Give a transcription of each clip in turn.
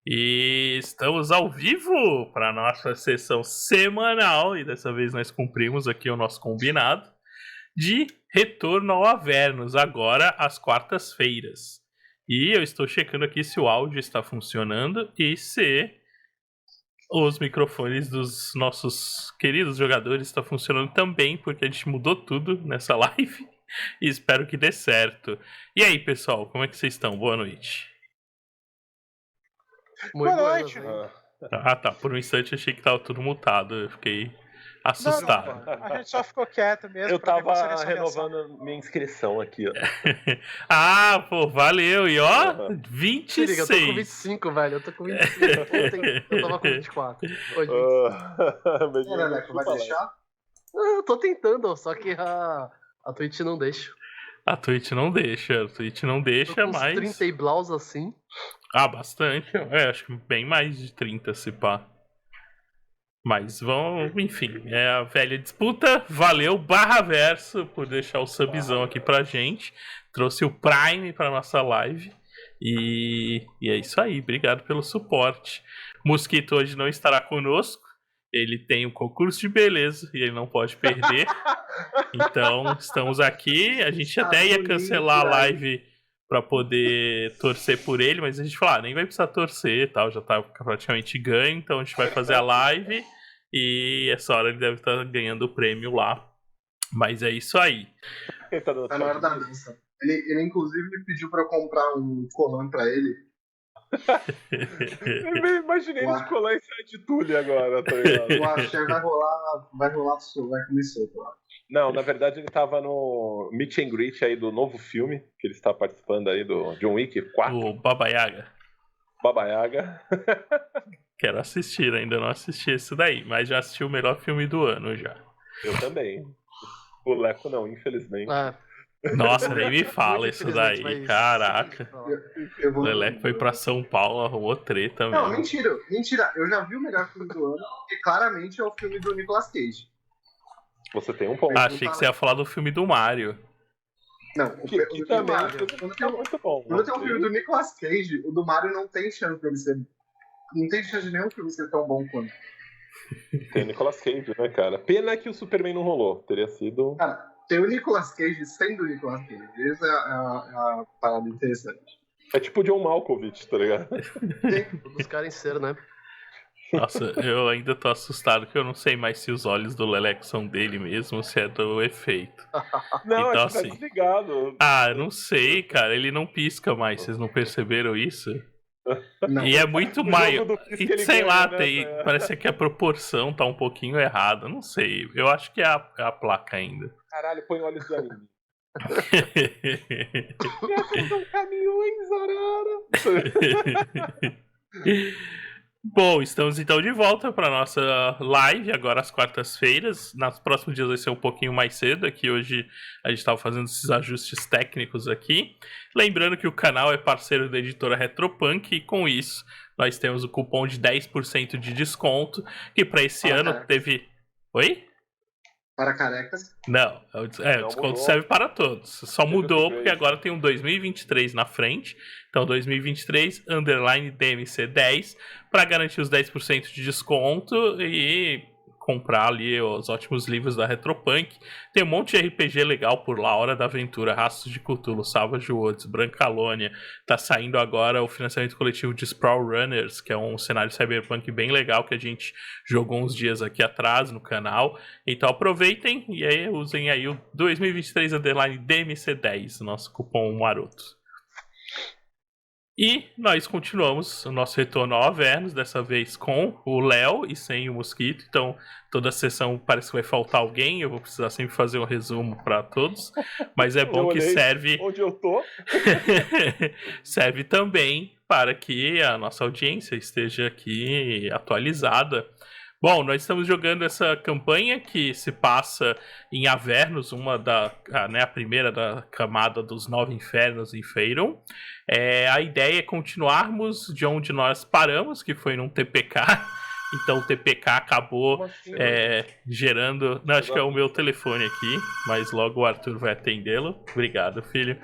E estamos ao vivo para a nossa sessão semanal, e dessa vez nós cumprimos aqui o nosso combinado, de retorno ao Avernus, agora às quartas-feiras. E eu estou checando aqui se o áudio está funcionando e se os microfones dos nossos queridos jogadores estão funcionando também, porque a gente mudou tudo nessa live e espero que dê certo. E aí, pessoal, como é que vocês estão? Boa noite. Boa noite. Ah, tá. Por um instante eu achei que tava tudo mutado. Eu fiquei assustado. Não, a gente só ficou quieto mesmo. Eu tava renovando minha inscrição aqui, ó. Ah, pô, valeu. E ó, 26. Se liga, eu tô com 25, velho. Eu tô com 25. Ontem eu tava com 24. Hoje. Leleco, vai deixar? Eu tô tentando, só que a Twitch não deixa. A Twitch não deixa. A Twitch não deixa, tô com mas... 30 e blaus assim. Ah, bastante. Acho que bem mais de 30, se pá. Mas vão, enfim, é a velha disputa. Valeu, Barraverso, por deixar o subzão aqui pra gente. Trouxe o Prime pra nossa live. E é isso aí, obrigado pelo suporte. Mosquito hoje não estará conosco. Ele tem um concurso de beleza e ele não pode perder. Então, estamos aqui. A gente até ia cancelar a live pra poder torcer por ele, mas a gente falou, nem vai precisar torcer e tal, já tá praticamente ganho, então a gente vai fazer a live e essa hora ele deve estar ganhando o prêmio lá. Mas é isso aí. Tá na hora da dança. Ele inclusive me pediu pra eu comprar um colã pra ele. Eu imaginei ele de colar em site de Tule agora, tá ligado? O axé vai rolar, vai comer solto lá. Não, na verdade ele tava no Meet and Greet aí do novo filme, que ele está participando aí do John Wick 4. O Baba Yaga. Baba Yaga. Quero assistir, ainda não assisti esse daí, mas já assisti o melhor filme do ano já. Eu também. O Leco não, infelizmente. Nossa, nem me fala isso daí, mas... caraca. O Leleco foi pra São Paulo, arrumou treta mesmo. Não, mentira. Eu já vi o melhor filme do ano, que claramente é o filme do Nicolas Cage. Você tem um ponto. Achei que você ia falar do filme do Mario. Não, o filme do Mario. Quando tem um filme do Nicolas Cage, o do Mario não tem chance dele ser... Não tem chance de nenhum filme ser tão bom quanto. Tem o Nicolas Cage, né, cara? Pena que o Superman não rolou. Teria sido... Cara, tem o Nicolas Cage sendo o Nicolas Cage. Essa é a parada interessante. É tipo o John Malkovich, tá ligado? Todos querem ser, né? Nossa, eu ainda tô assustado que eu não sei mais se os olhos do Leleco são dele mesmo ou se é do efeito. Não, então, é que tá desligado. Ah, não sei, cara. Ele não pisca mais. Vocês não perceberam isso? Não. E é muito maior. Sei lá, né? Parece que a proporção tá um pouquinho errada. Não sei. Eu acho que é a placa ainda. Caralho, põe olhos de anime. São caminhões, arara. Bom, estamos então de volta para nossa live, agora às quartas-feiras. Nos próximos dias vai ser um pouquinho mais cedo, aqui hoje a gente estava fazendo esses ajustes técnicos aqui. Lembrando que o canal é parceiro da editora Retropunk e com isso nós temos o cupom de 10% de desconto, que para esse ano teve... Oi? Para carecas? Não, o desconto serve para todos. Só mudou porque agora tem um 2023 na frente. Então, 2023, underline DMC10, para garantir os 10% de desconto e comprar ali os ótimos livros da Retropunk. Tem um monte de RPG legal por lá, Hora da Aventura, Rastros de Cthulhu, Savage Worlds, Brancalônia. Tá saindo agora o financiamento coletivo de Sprawl Runners, que é um cenário cyberpunk bem legal que a gente jogou uns dias aqui atrás no canal. Então aproveitem e aí usem aí o 2023 underline DMC10, nosso cupom maroto. E nós continuamos o nosso retorno ao Avernus, dessa vez com o Léo e sem o Mosquito. Então, toda a sessão parece que vai faltar alguém. Eu vou precisar sempre fazer um resumo para todos. Mas é bom que serve... Onde eu tô? Serve também para que a nossa audiência esteja aqui atualizada. Bom, nós estamos jogando essa campanha que se passa em Avernus, a primeira da camada dos 9 infernos em Faerun. A ideia é continuarmos de onde nós paramos, que foi num TPK. Então o TPK acabou gerando... Não, acho que é o meu telefone aqui, mas logo o Arthur vai atendê-lo. Obrigado, filho.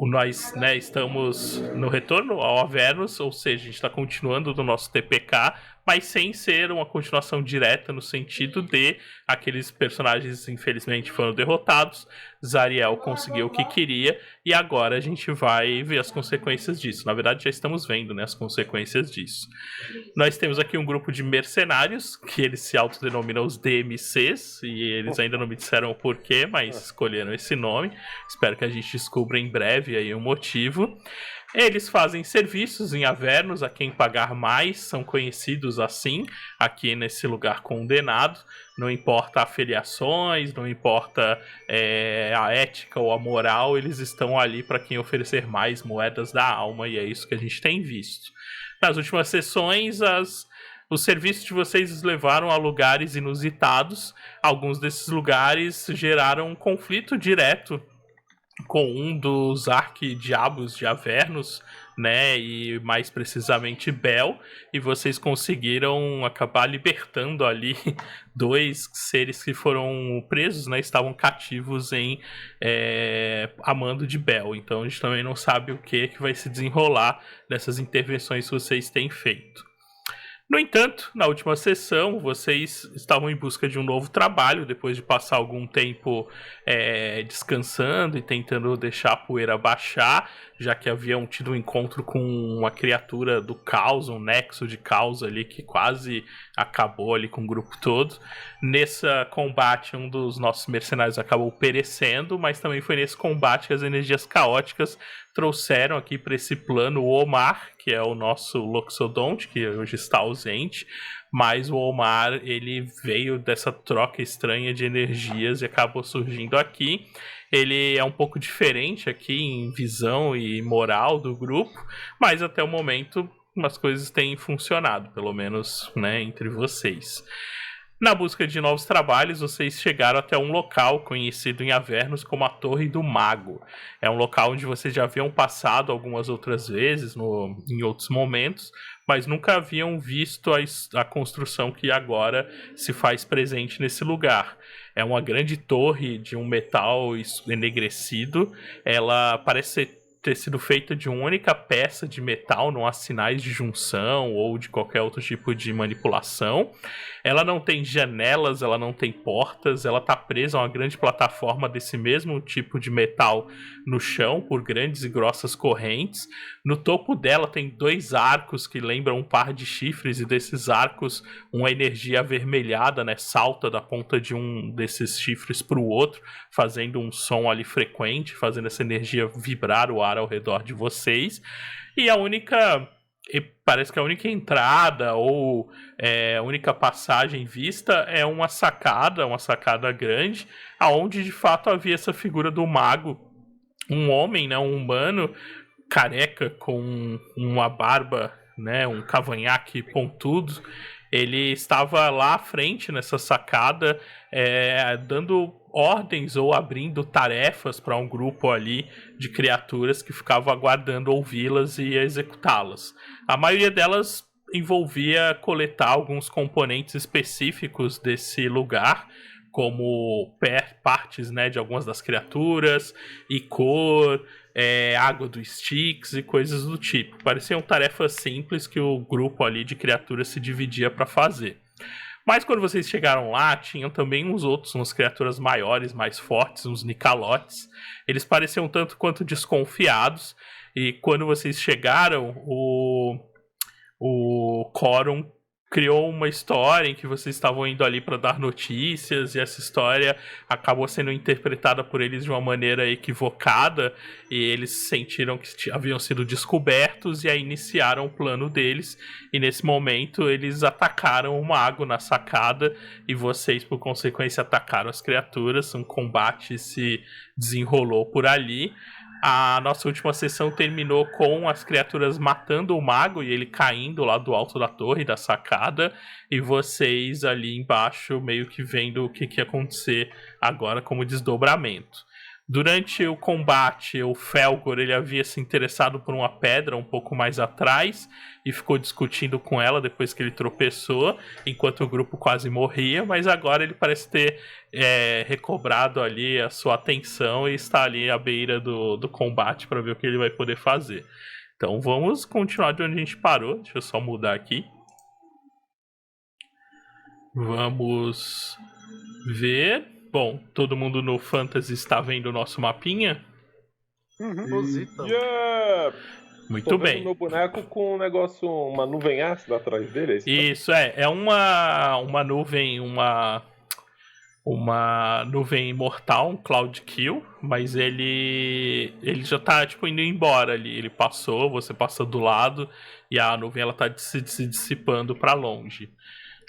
nós, né, estamos no retorno ao Avernus, ou seja, a gente está continuando do nosso TPK, mas sem ser uma continuação direta no sentido de aqueles personagens infelizmente foram derrotados, Zariel conseguiu o que queria e agora a gente vai ver as consequências disso. Na verdade já estamos vendo, né, as consequências disso. Nós temos aqui um grupo de mercenários que eles se autodenominam os DMCs e eles ainda não me disseram o porquê, mas escolheram esse nome. Espero que a gente descubra em breve aí o motivo. Eles fazem serviços em Avernus a quem pagar mais, são conhecidos assim, aqui nesse lugar condenado. Não importa afiliações, não importa a ética ou a moral, eles estão ali para quem oferecer mais moedas da alma, e é isso que a gente tem visto. Nas últimas sessões, os serviços de vocês os levaram a lugares inusitados. Alguns desses lugares geraram um conflito direto com um dos arquidiabos de Avernus, né, e mais precisamente Bel, e vocês conseguiram acabar libertando ali 2 seres que foram presos, né, estavam cativos a mando de Bel. Então a gente também não sabe o que vai se desenrolar dessas intervenções que vocês têm feito. No entanto, na última sessão, vocês estavam em busca de um novo trabalho, depois de passar algum tempo descansando e tentando deixar a poeira baixar, já que haviam tido um encontro com uma criatura do caos, um nexo de caos ali que quase acabou ali com o grupo todo. Nesse combate, um dos nossos mercenários acabou perecendo, mas também foi nesse combate que as energias caóticas trouxeram aqui para esse plano o Omar, que é o nosso Loxodonte, que hoje está ausente, mas o Omar, ele veio dessa troca estranha de energias e acabou surgindo aqui. Ele é um pouco diferente aqui em visão e moral do grupo, mas até o momento umas coisas têm funcionado, pelo menos, né, entre vocês. Na busca de novos trabalhos, vocês chegaram até um local conhecido em Avernus como a Torre do Mago. É um local onde vocês já haviam passado algumas outras vezes em outros momentos, mas nunca haviam visto a construção que agora se faz presente nesse lugar. É uma grande torre de um metal enegrecido. Ela parece ter sido feita de uma única peça de metal, não há sinais de junção ou de qualquer outro tipo de manipulação. Ela não tem janelas, ela não tem portas, ela está presa a uma grande plataforma desse mesmo tipo de metal no chão por grandes e grossas correntes. No topo dela tem 2 arcos que lembram um par de chifres, e desses arcos uma energia avermelhada, né, salta da ponta de um desses chifres para o outro, fazendo um som ali frequente, fazendo essa energia vibrar o ar ao redor de vocês. E parece que a única entrada ou a única passagem vista é uma sacada grande, aonde de fato havia essa figura do mago, um homem, né, um humano, careca, com uma barba, né, um cavanhaque pontudo. Ele estava lá à frente nessa sacada, dando ordens ou abrindo tarefas para um grupo ali de criaturas que ficavam aguardando ouvi-las e executá-las. A maioria delas envolvia coletar alguns componentes específicos desse lugar, como partes, né, de algumas das criaturas, e cor, água do Styx e coisas do tipo. Pareciam tarefas simples que o grupo ali de criaturas se dividia para fazer. Mas quando vocês chegaram lá, tinham também umas criaturas maiores, mais fortes, uns Nicalotes. Eles pareciam tanto quanto desconfiados, e quando vocês chegaram, o Corum criou uma história em que vocês estavam indo ali para dar notícias, e essa história acabou sendo interpretada por eles de uma maneira equivocada, e eles sentiram que haviam sido descobertos e aí iniciaram o plano deles, e nesse momento eles atacaram o mago na sacada e vocês, por consequência, atacaram as criaturas. Um combate se desenrolou por ali. A nossa última sessão terminou com as criaturas matando o mago e ele caindo lá do alto da torre, da sacada, e vocês ali embaixo meio que vendo o que ia acontecer agora como desdobramento. Durante o combate, o Felgor ele havia se interessado por uma pedra um pouco mais atrás e ficou discutindo com ela depois que ele tropeçou, enquanto o grupo quase morria, mas agora ele parece ter recobrado ali a sua atenção e está ali à beira do combate para ver o que ele vai poder fazer. Então vamos continuar de onde a gente parou. Deixa eu só mudar aqui. Vamos ver. Bom, todo mundo no Fantasy está vendo o nosso mapinha? Rosita. Yeah! Muito Tô vendo bem. meu boneco com um negócio, uma nuvem ácida atrás dele. Isso é uma nuvem, uma nuvem mortal, um Cloud Kill, mas ele já tá tipo indo embora ali. Ele passou, você passa do lado e a nuvem ela tá se dissipando para longe.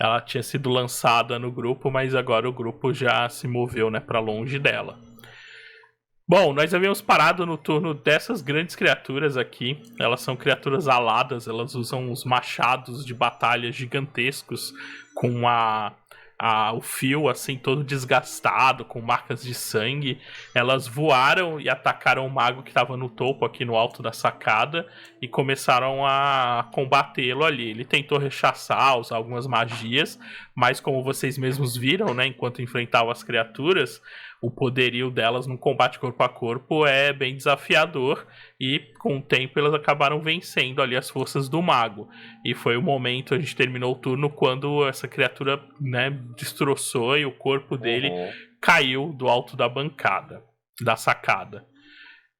Ela tinha sido lançada no grupo, mas agora o grupo já se moveu, né, para longe dela. Bom, nós havíamos parado no turno dessas grandes criaturas aqui. Elas são criaturas aladas, elas usam os machados de batalha gigantescos com o fio assim todo desgastado, com marcas de sangue. Elas voaram e atacaram o mago que estava no topo, aqui no alto da sacada, e começaram a combatê-lo ali. Ele tentou rechaçar, usar algumas magias, mas como vocês mesmos viram, né, enquanto enfrentavam as criaturas, o poderio delas no combate corpo a corpo é bem desafiador, e com o tempo elas acabaram vencendo ali as forças do mago. E foi o momento, a gente terminou o turno quando essa criatura, né, destroçou e o corpo dele caiu do alto da bancada, da sacada.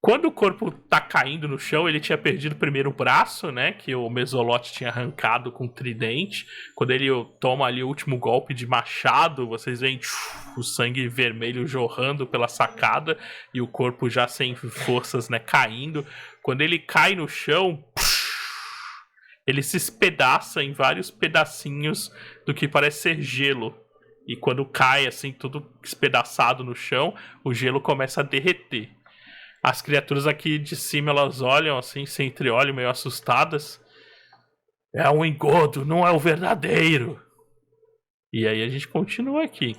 Quando o corpo tá caindo no chão, ele tinha perdido primeiro o braço, né, que o Mesolote tinha arrancado com o tridente. Quando ele toma ali o último golpe de machado, vocês veem o sangue vermelho jorrando pela sacada e o corpo já sem forças, né, caindo. Quando ele cai no chão, ele se espedaça em vários pedacinhos do que parece ser gelo. E quando cai assim, tudo espedaçado no chão, o gelo começa a derreter. As criaturas aqui de cima, elas olham assim, se entreolham, meio assustadas. É um engodo, não é o verdadeiro. E aí a gente continua aqui.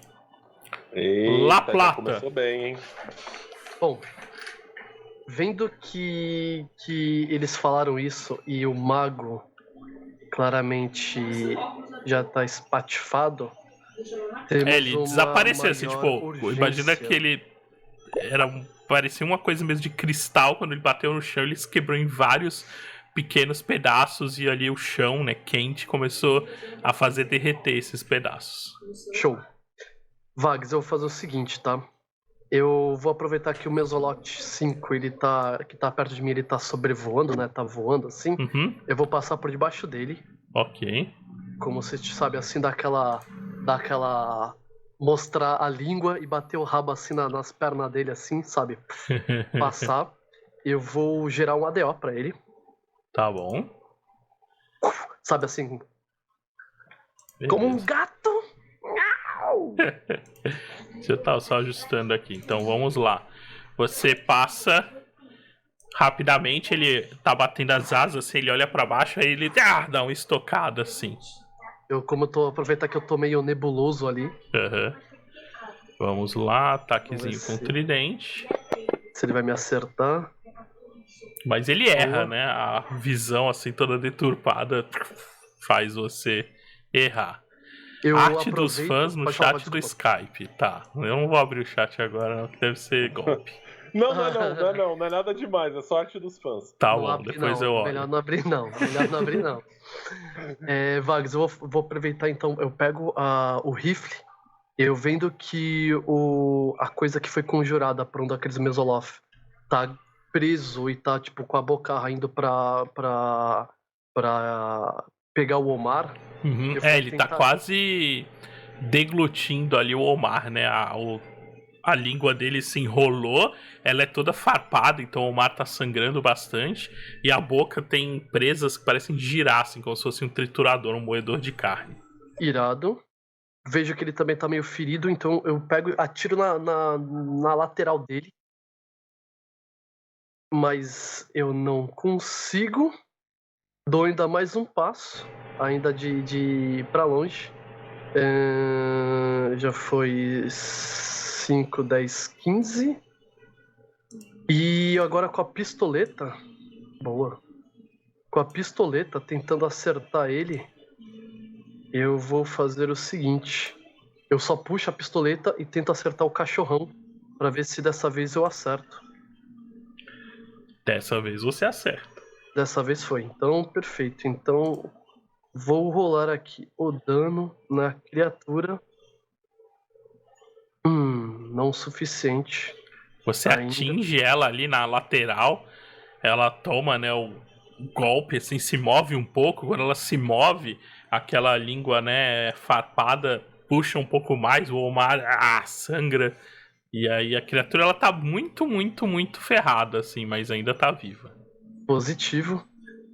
Eita, La já Plata. começou bem, hein? Bom, vendo que eles falaram isso e o mago claramente já tá espatifado, temos Ele uma desapareceu assim, maior tipo, imagina que ele parecia uma coisa mesmo de cristal. Quando ele bateu no chão, ele se quebrou em vários pequenos pedaços e ali o chão, né, quente, começou a fazer derreter esses pedaços. Show. Vags, eu vou fazer o seguinte, tá? Eu vou aproveitar que o Mesolote 5, que tá perto de mim, ele tá sobrevoando, né? Tá voando assim. Uhum. Eu vou passar por debaixo dele. Ok. Como você sabe, assim, daquela mostrar a língua e bater o rabo assim nas pernas dele, assim, sabe? Passar. Eu vou gerar um ADO pra ele. Tá bom. Sabe assim? Beleza. Como um gato. Deixa eu estar só ajustando aqui. Então vamos lá. Você passa rapidamente, ele tá batendo as asas, assim, ele olha pra baixo, aí ele dá uma estocada assim. Aproveitar que eu tô meio nebuloso ali. Uhum. Vamos lá, ataquezinho Vamos com ver tridente. se ele vai me acertar. Mas ele erra, Boa. né? A visão assim toda deturpada faz você errar. Eu Arte dos aproveito- fãs no pode falar, chat do desculpa. Skype. Tá, eu não vou abrir o chat agora, não, que deve ser golpe. Não é nada demais, é só arte dos fãs. Tá Não bom, abre, depois não. eu olho. Melhor não abrir, não. Melhor não abrir, não. Vags, eu vou aproveitar então. Eu pego o rifle. Eu vendo que a coisa que foi conjurada por um daqueles Mesoloth tá preso e tá tipo com a boca indo pra pegar o Omar. Uhum. Eu vou Ele tá tentar- quase deglutindo ali o Omar, né? A língua dele se enrolou, ela é toda farpada, então o Omar tá sangrando bastante. E a boca tem presas que parecem girar, assim, como se fosse um triturador, um moedor de carne. Irado. Vejo que ele também tá meio ferido, então eu pego, atiro na lateral dele. Mas eu não consigo. Dou ainda mais um passo, ainda de pra longe. Já foi 5, 10, 15. E agora com a pistoleta. Boa. Com a pistoleta tentando acertar ele, eu vou fazer o seguinte. Eu só puxo a pistoleta e tento acertar o cachorrão pra ver se dessa vez eu acerto. Dessa vez você acerta. Dessa vez foi. Então, perfeito. Então, vou rolar aqui o dano na criatura. Não o suficiente. Você Ainda. atinge ela ali na lateral, ela toma, né, o golpe, assim, se move um pouco. Quando ela se move, aquela língua, né, farpada, puxa um pouco mais, o Omar sangra. E aí a criatura, ela tá muito, muito, muito ferrada, assim, mas ainda tá viva. Positivo.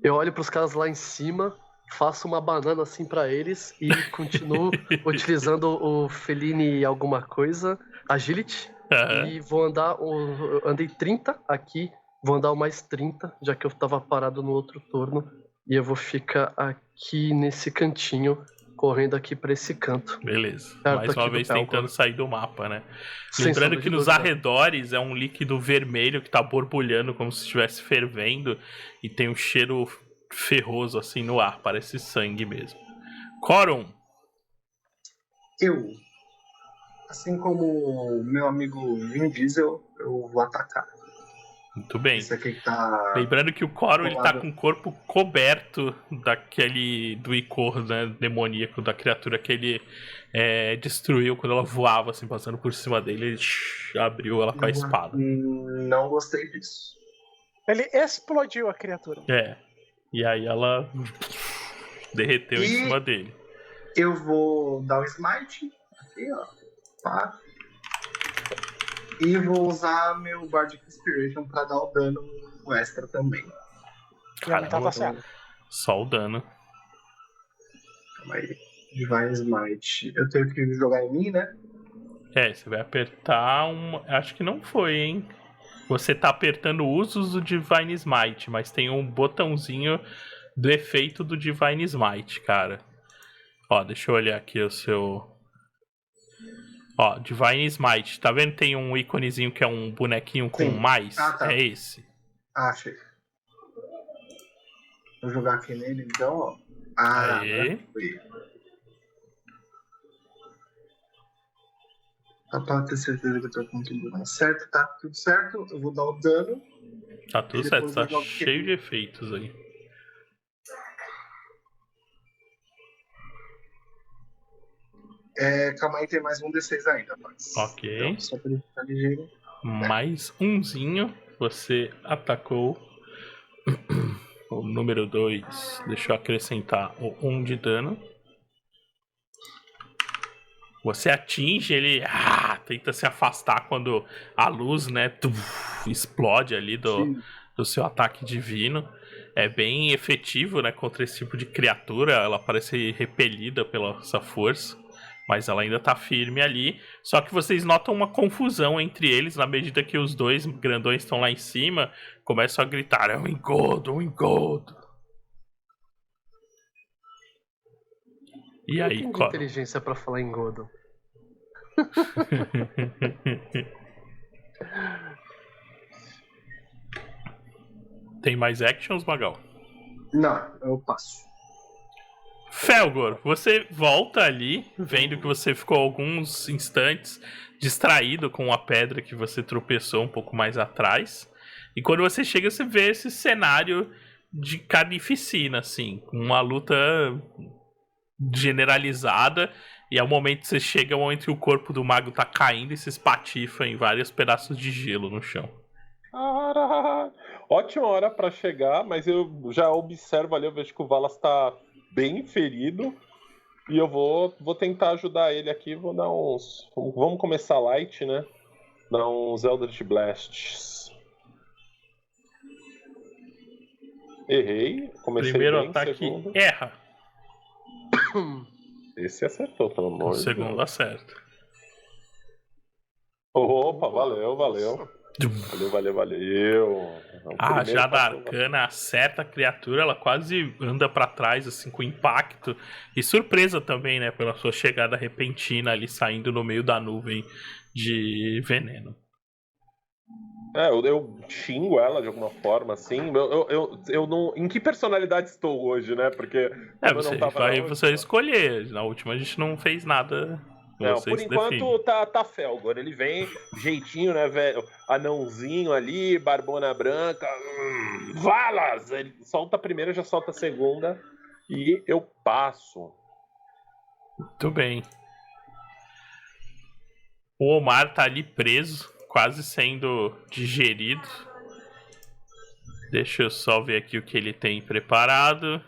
Eu olho pros caras lá em cima, faço uma banana assim pra eles e continuo utilizando o Feline alguma coisa, Agility. E vou andar, eu andei 30 aqui, vou andar o mais 30, já que eu tava parado no outro turno. E eu vou ficar aqui nesse cantinho, correndo aqui pra esse canto. Beleza. Perto Mais uma aqui do vez Pelgor. tentando sair do mapa, né? Sem Lembrando sombra que de nos dúvida. arredores é um líquido vermelho que tá borbulhando como se estivesse fervendo e tem um cheiro ferroso assim no ar, parece sangue mesmo. Corum, Eu, assim como o meu amigo Vin Diesel, eu vou atacar. muito bem. Esse aqui que tá... Lembrando que o Corum ele tá colado. com o corpo coberto do icor, né, demoníaco, da criatura que ele destruiu quando ela voava, assim, passando por cima dele. Ele abriu ela com a espada. Não gostei disso. Ele explodiu a criatura. E aí ela derreteu em E- cima dele. Eu vou dar o smite. Aqui, ó. Pá. E vou usar meu Bardic Inspiration pra dar o dano extra também. E ele tava certo. Só o dano. Calma aí. Divine Smite. Eu tenho que jogar em mim, né? Você vai apertar Acho que não foi, hein? Você tá apertando usos do Divine Smite, mas tem um botãozinho do efeito do Divine Smite, cara. Ó, deixa eu olhar aqui o seu... Ó, Divine Smite. Tá vendo? Tem um íconezinho que é um bonequinho com Sim. mais. Ah, tá. É esse. Ah, achei. Vou jogar aqui nele, então, ó. Ah, Aê. agora foi. Só pra ter certeza que eu tô com tudo mais certo. Tá tudo certo. Eu vou dar o dano. Tá tudo E certo, depois tá eu jogo cheio de efeitos aí. Calma aí, tem mais um D6 ainda, mas... Ok. Então, só pra ele ficar ligeiro. Mais umzinho. Você atacou o número 2. Deixa eu acrescentar o 1 de dano. Você atinge ele, tenta se afastar quando a luz, né, explode ali do seu ataque divino. É bem efetivo, né, contra esse tipo de criatura. Ela parece repelida pela essa força, mas ela ainda tá firme ali. Só que vocês notam uma confusão entre eles na medida que os dois grandões estão lá em cima, começam a gritar: é um engodo, um engodo. E Eu aí, tenho de Corum? inteligência pra falar em Godo. Tem mais actions, Magal? Não, eu passo. Felgor, você volta ali, vendo que você ficou alguns instantes distraído com a pedra que você tropeçou um pouco mais atrás. E quando você chega, você vê esse cenário de carnificina, assim, com uma luta generalizada. E é o momento que você chega, é o momento que o corpo do mago tá caindo e se espatifa em vários pedaços de gelo no chão. Caralho. Ótima hora pra chegar, mas eu já observo ali, eu vejo que o Valas tá bem ferido. E eu vou tentar ajudar ele aqui, vou dar uns... Vamos começar light, né? Dar uns Eldritch Blasts. Errei, comecei Primeiro bem, ataque segundo... erra, Esse acertou, pelo amor o de segundo Deus. acerta. Opa, valeu. Valeu. A Primeiro rajada passou, arcana acerta a criatura, ela quase anda pra trás, assim, com impacto. E surpresa também, né, pela sua chegada repentina ali, saindo no meio da nuvem de veneno. Eu xingo ela de alguma forma, assim. Eu não. Em que personalidade estou hoje, né? Porque. como eu Você não tava vai na você vai escolher. Na última a gente não fez nada. Não, Você por se define. enquanto tá Felgor. Ele vem, jeitinho, né, velho? Anãozinho ali, barbona branca. Valas! Ele solta a primeira, já solta a segunda. E eu passo. Muito bem. O Omar tá ali preso, quase sendo digerido. Deixa eu só ver aqui o que ele tem preparado.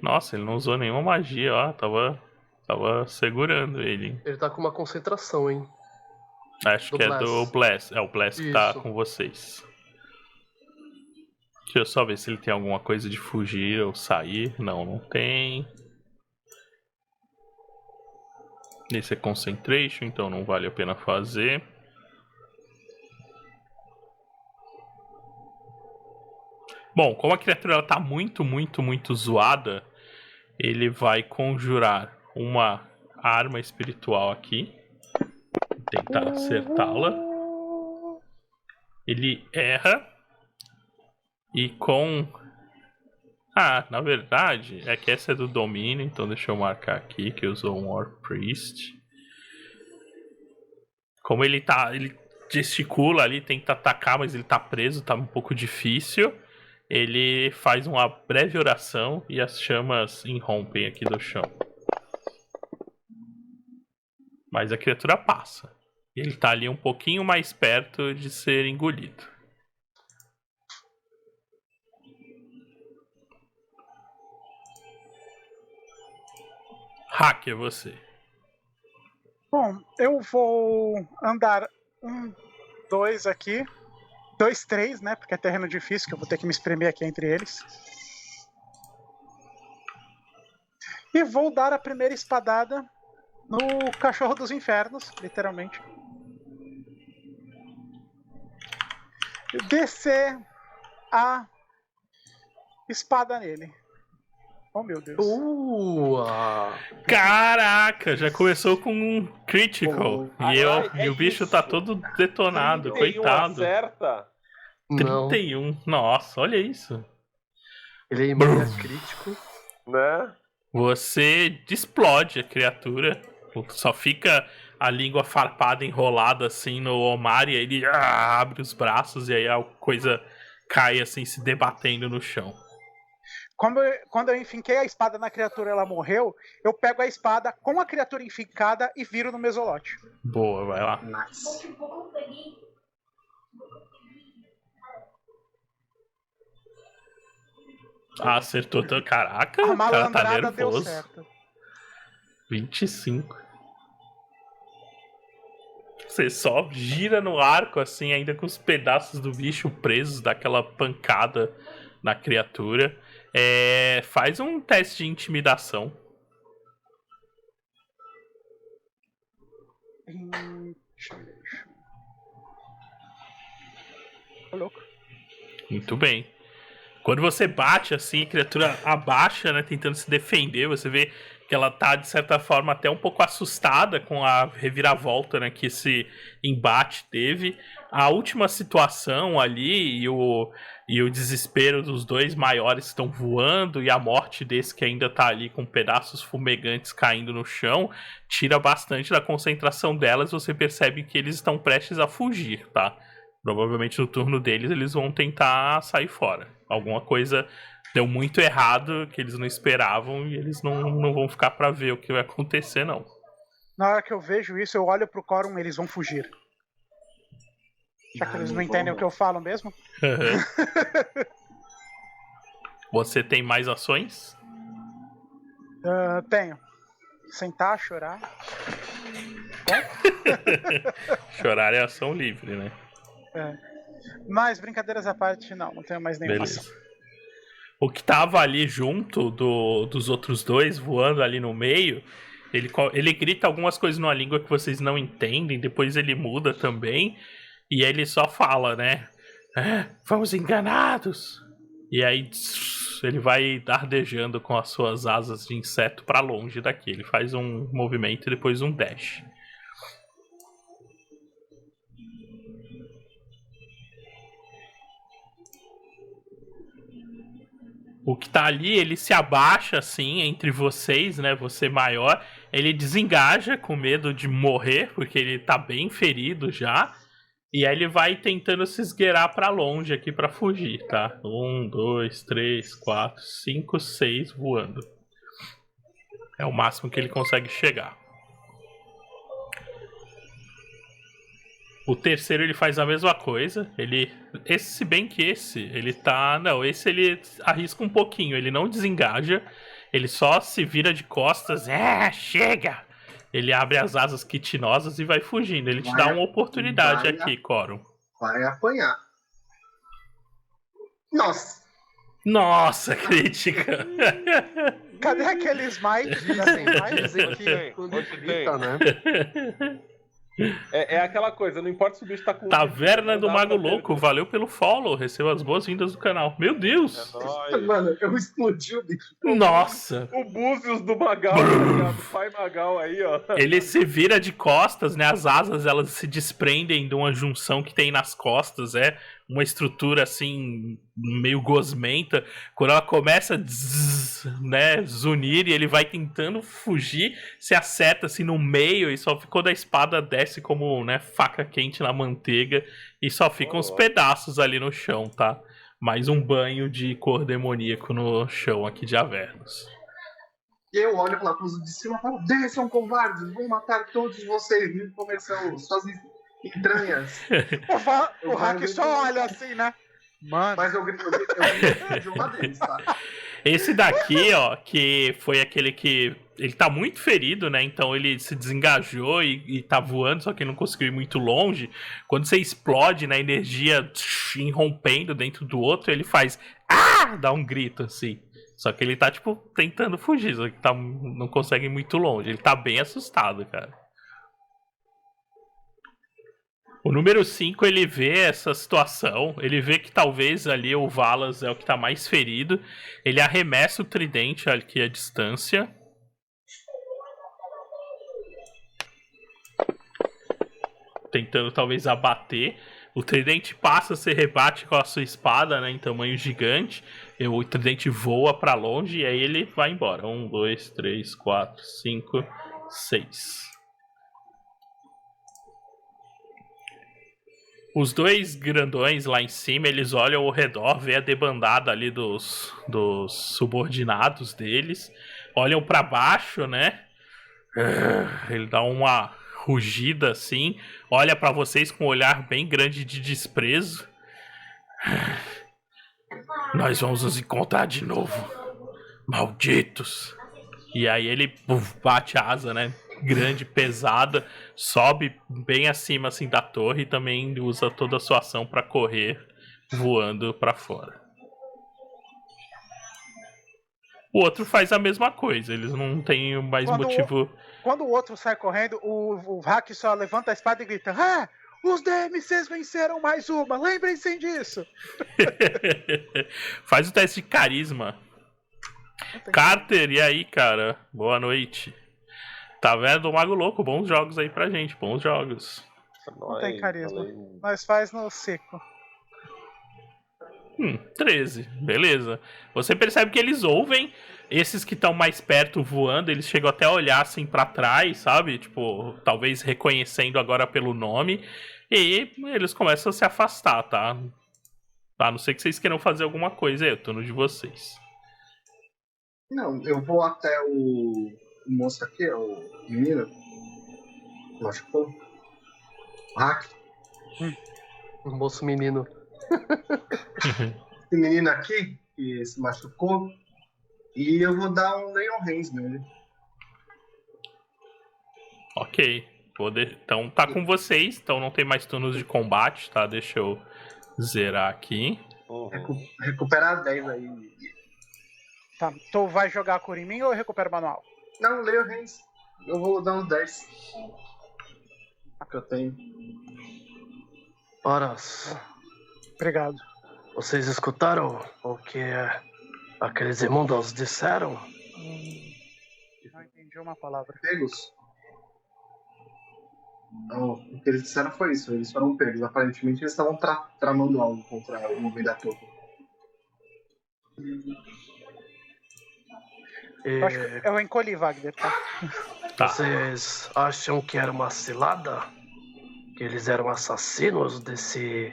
Nossa, ele não usou nenhuma magia, ó. Tava segurando ele. Ele tá com uma concentração, hein? Acho Do que é Bless. do Bless. É o Bless que tá Isso. com vocês. Deixa eu só ver se ele tem alguma coisa de fugir ou sair. Não tem. Esse é Concentration, então não vale a pena fazer. Bom, como a criatura ela tá muito zoada, ele vai conjurar uma arma espiritual aqui. Tentar acertá-la. Ele erra. E com... na verdade, é que essa é do domínio, então deixa eu marcar aqui que usou um War Priest. Como ele gesticula ali, tenta atacar, mas ele tá preso, tá um pouco difícil. Ele faz uma breve oração e as chamas irrompem aqui do chão. Mas a criatura passa. Ele tá ali um pouquinho mais perto de ser engolido. Hack, é você. Bom, eu vou andar 1, 2 aqui. 2, 3, né? Porque é terreno difícil, que eu vou ter que me espremer aqui entre eles. E vou dar a primeira espadada no cachorro dos infernos, literalmente. Descer a espada nele. Oh, meu Deus. Caraca, já começou com um critical. E o bicho tá todo detonado, 31 coitado. Acerta. Não. 31. Nossa, olha isso. Ele é imune a crítico. Né? Você explode a criatura. Só fica a língua farpada enrolada assim no Omar. E aí ele abre os braços. E aí a coisa cai assim, se debatendo no chão. Quando eu enfinquei a espada na criatura e ela morreu, eu pego a espada com a criatura enfincada e viro no mesolote. Boa, vai lá. Nice. Acertou. Caraca, A o cara tá malandrada deu nervoso. certo. 25. Você só gira no arco, assim, ainda com os pedaços do bicho presos daquela pancada na criatura. Faz um teste de intimidação. Tô louco. Muito bem. Quando você bate, assim, a criatura abaixa, né, tentando se defender. Você vê que ela tá, de certa forma, até um pouco assustada com a reviravolta, né, que esse embate teve. A última situação ali e o desespero dos dois maiores que estão voando e a morte desse que ainda tá ali com pedaços fumegantes caindo no chão, tira bastante da concentração delas. Você percebe que eles estão prestes a fugir, tá? Provavelmente no turno deles eles vão tentar sair fora. Alguma coisa deu muito errado que eles não esperavam e eles não vão ficar pra ver o que vai acontecer, não. Na hora que eu vejo isso, eu olho pro Corum e eles vão fugir. Já que eles não entendem o que eu falo mesmo. Você tem mais ações? Tenho. Sentar, chorar. Chorar é ação livre, né? Mas, brincadeiras à parte, não tenho mais nenhuma. Beleza. O que tava ali junto dos outros dois, voando ali no meio, ele grita algumas coisas numa língua que vocês não entendem, depois ele muda também, e ele só fala, né? Fomos enganados! E aí ele vai dardejando com as suas asas de inseto pra longe daqui. Ele faz um movimento e depois um dash. O que tá ali, ele se abaixa assim entre vocês, né? Você maior. Ele desengaja com medo de morrer, porque ele tá bem ferido já. E aí ele vai tentando se esgueirar pra longe aqui pra fugir, tá? 1, 2, 3, 4, 5, 6 voando. É o máximo que ele consegue chegar. O terceiro ele faz a mesma coisa. Se bem que ele tá. Não, esse ele arrisca um pouquinho. Ele não desengaja. Ele só se vira de costas. Chega! Ele abre as asas quitinosas e vai fugindo. Ele te dá uma oportunidade aqui, Coro. Vai apanhar. Nossa! Nossa, crítica! Cadê aquele smite? Dizem que quando grita, né? É aquela coisa, não importa se o bicho tá com... Taverna do Mago Louco, valeu pelo follow. Receba as boas-vindas do canal. Meu Deus! Mano, eu explodi o bicho. Nossa! O Búzios do Magal, tá ligado? Pai Magal aí, ó. Ele se vira de costas, né? As asas, elas se desprendem de uma junção que tem nas costas. É uma estrutura, assim, meio gosmenta. Quando ela começa a zunir e ele vai tentando fugir, se acerta, assim, no meio e só ficou da espada, desce como, né, faca quente na manteiga e só ficam os pedaços ali no chão, tá? Mais um banho de cor demoníaco no chão aqui de Avernus. E eu olho lá pros de cima e falo: desçam, covardes, vou matar todos vocês, me começam suas entranhas. O Hack só olha assim, né? Mano. Mas eu grito de uma deles, tá? Esse daqui, ó, que foi aquele que... Ele tá muito ferido, né? Então ele se desengajou e tá voando, só que não conseguiu ir muito longe. Quando você explode, né, energia irrompendo dentro do outro, ele faz... Dá um grito, assim. Só que ele tá, tipo, tentando fugir, só que não consegue ir muito longe. Ele tá bem assustado, cara. O número 5, ele vê essa situação, ele vê que talvez ali o Valas é o que tá mais ferido. Ele arremessa o tridente aqui à distância. Tentando talvez abater. O tridente passa, se rebate com a sua espada, né, em tamanho gigante. E o tridente voa pra longe e aí ele vai embora. 1, 2, 3, 4, 5, 6. Os dois grandões lá em cima, eles olham ao redor, vê a debandada ali dos subordinados deles. Olham pra baixo, né? Ele dá uma rugida assim. Olha pra vocês com um olhar bem grande de desprezo. Nós vamos nos encontrar de novo. Malditos. E aí ele bate a asa, né? Grande, pesada, sobe bem acima assim da torre e também usa toda a sua ação para correr voando para fora. O outro faz a mesma coisa, eles não têm mais motivo. Quando o outro sai correndo, o Hack só levanta a espada e grita: os DMCs venceram mais uma, lembrem-se disso. Faz o teste de carisma. Carter, e aí, cara? Boa noite. Tá vendo? O Mago Louco, bons jogos aí pra gente, bons jogos. Não tem carisma. Nós faz no seco. 13, beleza. Você percebe que eles ouvem esses que estão mais perto voando, eles chegam até a olhar assim pra trás, sabe? Tipo, talvez reconhecendo agora pelo nome. E eles começam a se afastar, tá? A não ser que vocês queiram fazer alguma coisa aí, eu tô no de vocês. Não, eu vou até o moço aqui, o menino. Machucou. O Hack. O moço menino. Esse menino aqui, que se machucou. E eu vou dar um Leon Hands nele. Ok. Então tá com vocês, então não tem mais turnos de combate, tá? Deixa eu zerar aqui. Recuperar 10 aí. Tá, tu vai jogar a cura em mim ou eu recupero o manual? Não, Leon Hands. Eu vou dar uns 10. Que eu tenho. Horas. Obrigado. Vocês escutaram o que aqueles imundos disseram? Não entendi uma palavra. Pegos? Não, o que eles disseram foi isso. Eles foram pegos. Aparentemente eles estavam tramando algo contra o homem da torre. Eu acho que eu encolhi, Wagner, tá? Tá. Vocês acham que era uma cilada? Que eles eram assassinos desse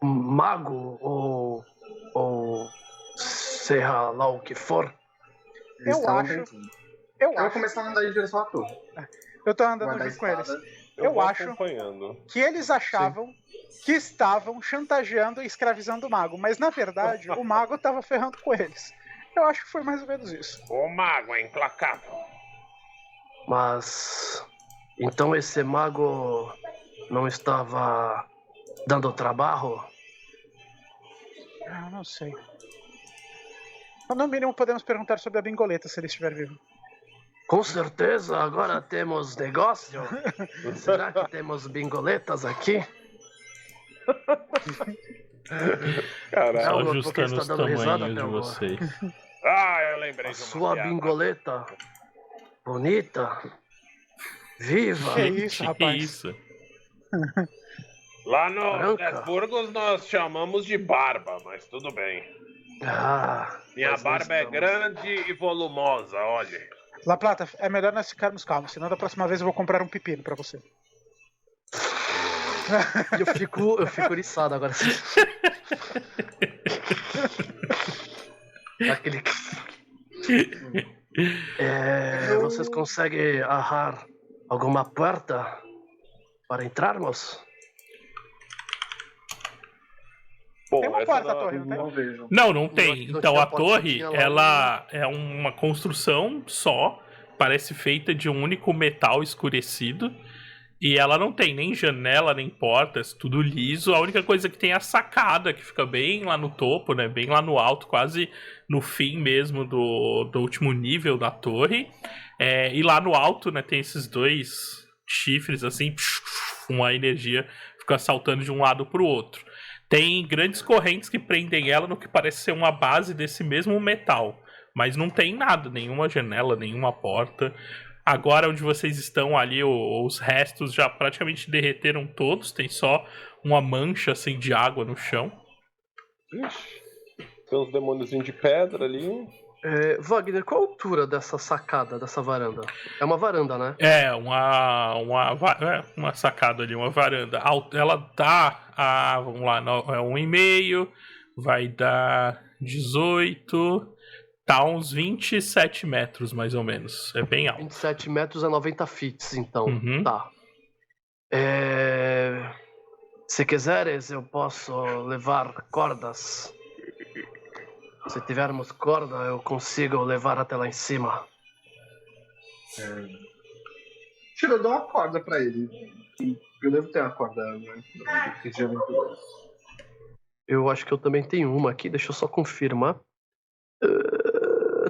mago ou seja lá o que for? Eles Eu estavam acho- tentando. Eu Eu vou acho. começar a andar em direção à torre. Eu tô andando Guardar a junto com eles. espada. Eu vou acho- acompanhando. Que eles achavam que estavam chantageando e escravizando o mago, mas na verdade o mago tava ferrando com eles. Eu acho que foi mais ou menos isso. O mago é implacável. Mas então esse mago não estava dando trabalho? Ah, não sei. Então, no mínimo podemos perguntar sobre a Bingoleta se ele estiver vivo. Com certeza, agora temos negócio. Será que temos bingoletas aqui? Caralho. Só Não, porque ajustando está os dando risada tamanhos de até agora. vocês. Eu lembrei A de uma sua piada. bingoleta bonita, viva. Que isso, Que rapaz? isso? Lá no Branca. Desburgos nós chamamos de barba, mas tudo bem. Ah, Minha mas nós barba é estamos- grande e volumosa, olha. La Plata, é melhor nós ficarmos calmos, senão da próxima vez eu vou comprar um pepino pra você. E eu fico eriçado agora. Aquele. Vocês conseguem arrar alguma porta para entrarmos? Bom, Tem uma essa porta da- na torre, não tem? Não vejo. Não tem. Não Então tinha a porta, torre, tinha lá ela é uma construção só, parece feita de um único metal escurecido. E ela não tem nem janela, nem portas, tudo liso. A única coisa que tem é a sacada, que fica bem lá no topo, né? Bem lá no alto, quase no fim mesmo do último nível da torre. E lá no alto, né, tem esses dois chifres, assim, uma energia fica saltando de um lado pro outro. Tem grandes correntes que prendem ela no que parece ser uma base desse mesmo metal. Mas não tem nada, nenhuma janela, nenhuma porta. Agora onde vocês estão ali, os restos já praticamente derreteram todos. Tem só uma mancha assim de água no chão. Ixi, tem uns demôniozinhos de pedra ali. Wagner, qual a altura dessa sacada, dessa varanda? É uma varanda, né? É, uma sacada ali, uma varanda. Ela dá, vamos lá, 1,5, vai dar 18, tá uns 27 metros mais ou menos. É bem alto. 27 metros a 90 feet, então. Uhum. Tá. Se quiseres, eu posso levar cordas. Se tivermos corda, eu consigo levar até lá em cima. Tira, eu dou uma corda pra ele. Eu devo ter uma corda, né? De aventura. Eu acho que eu também tenho uma aqui, deixa eu só confirmar.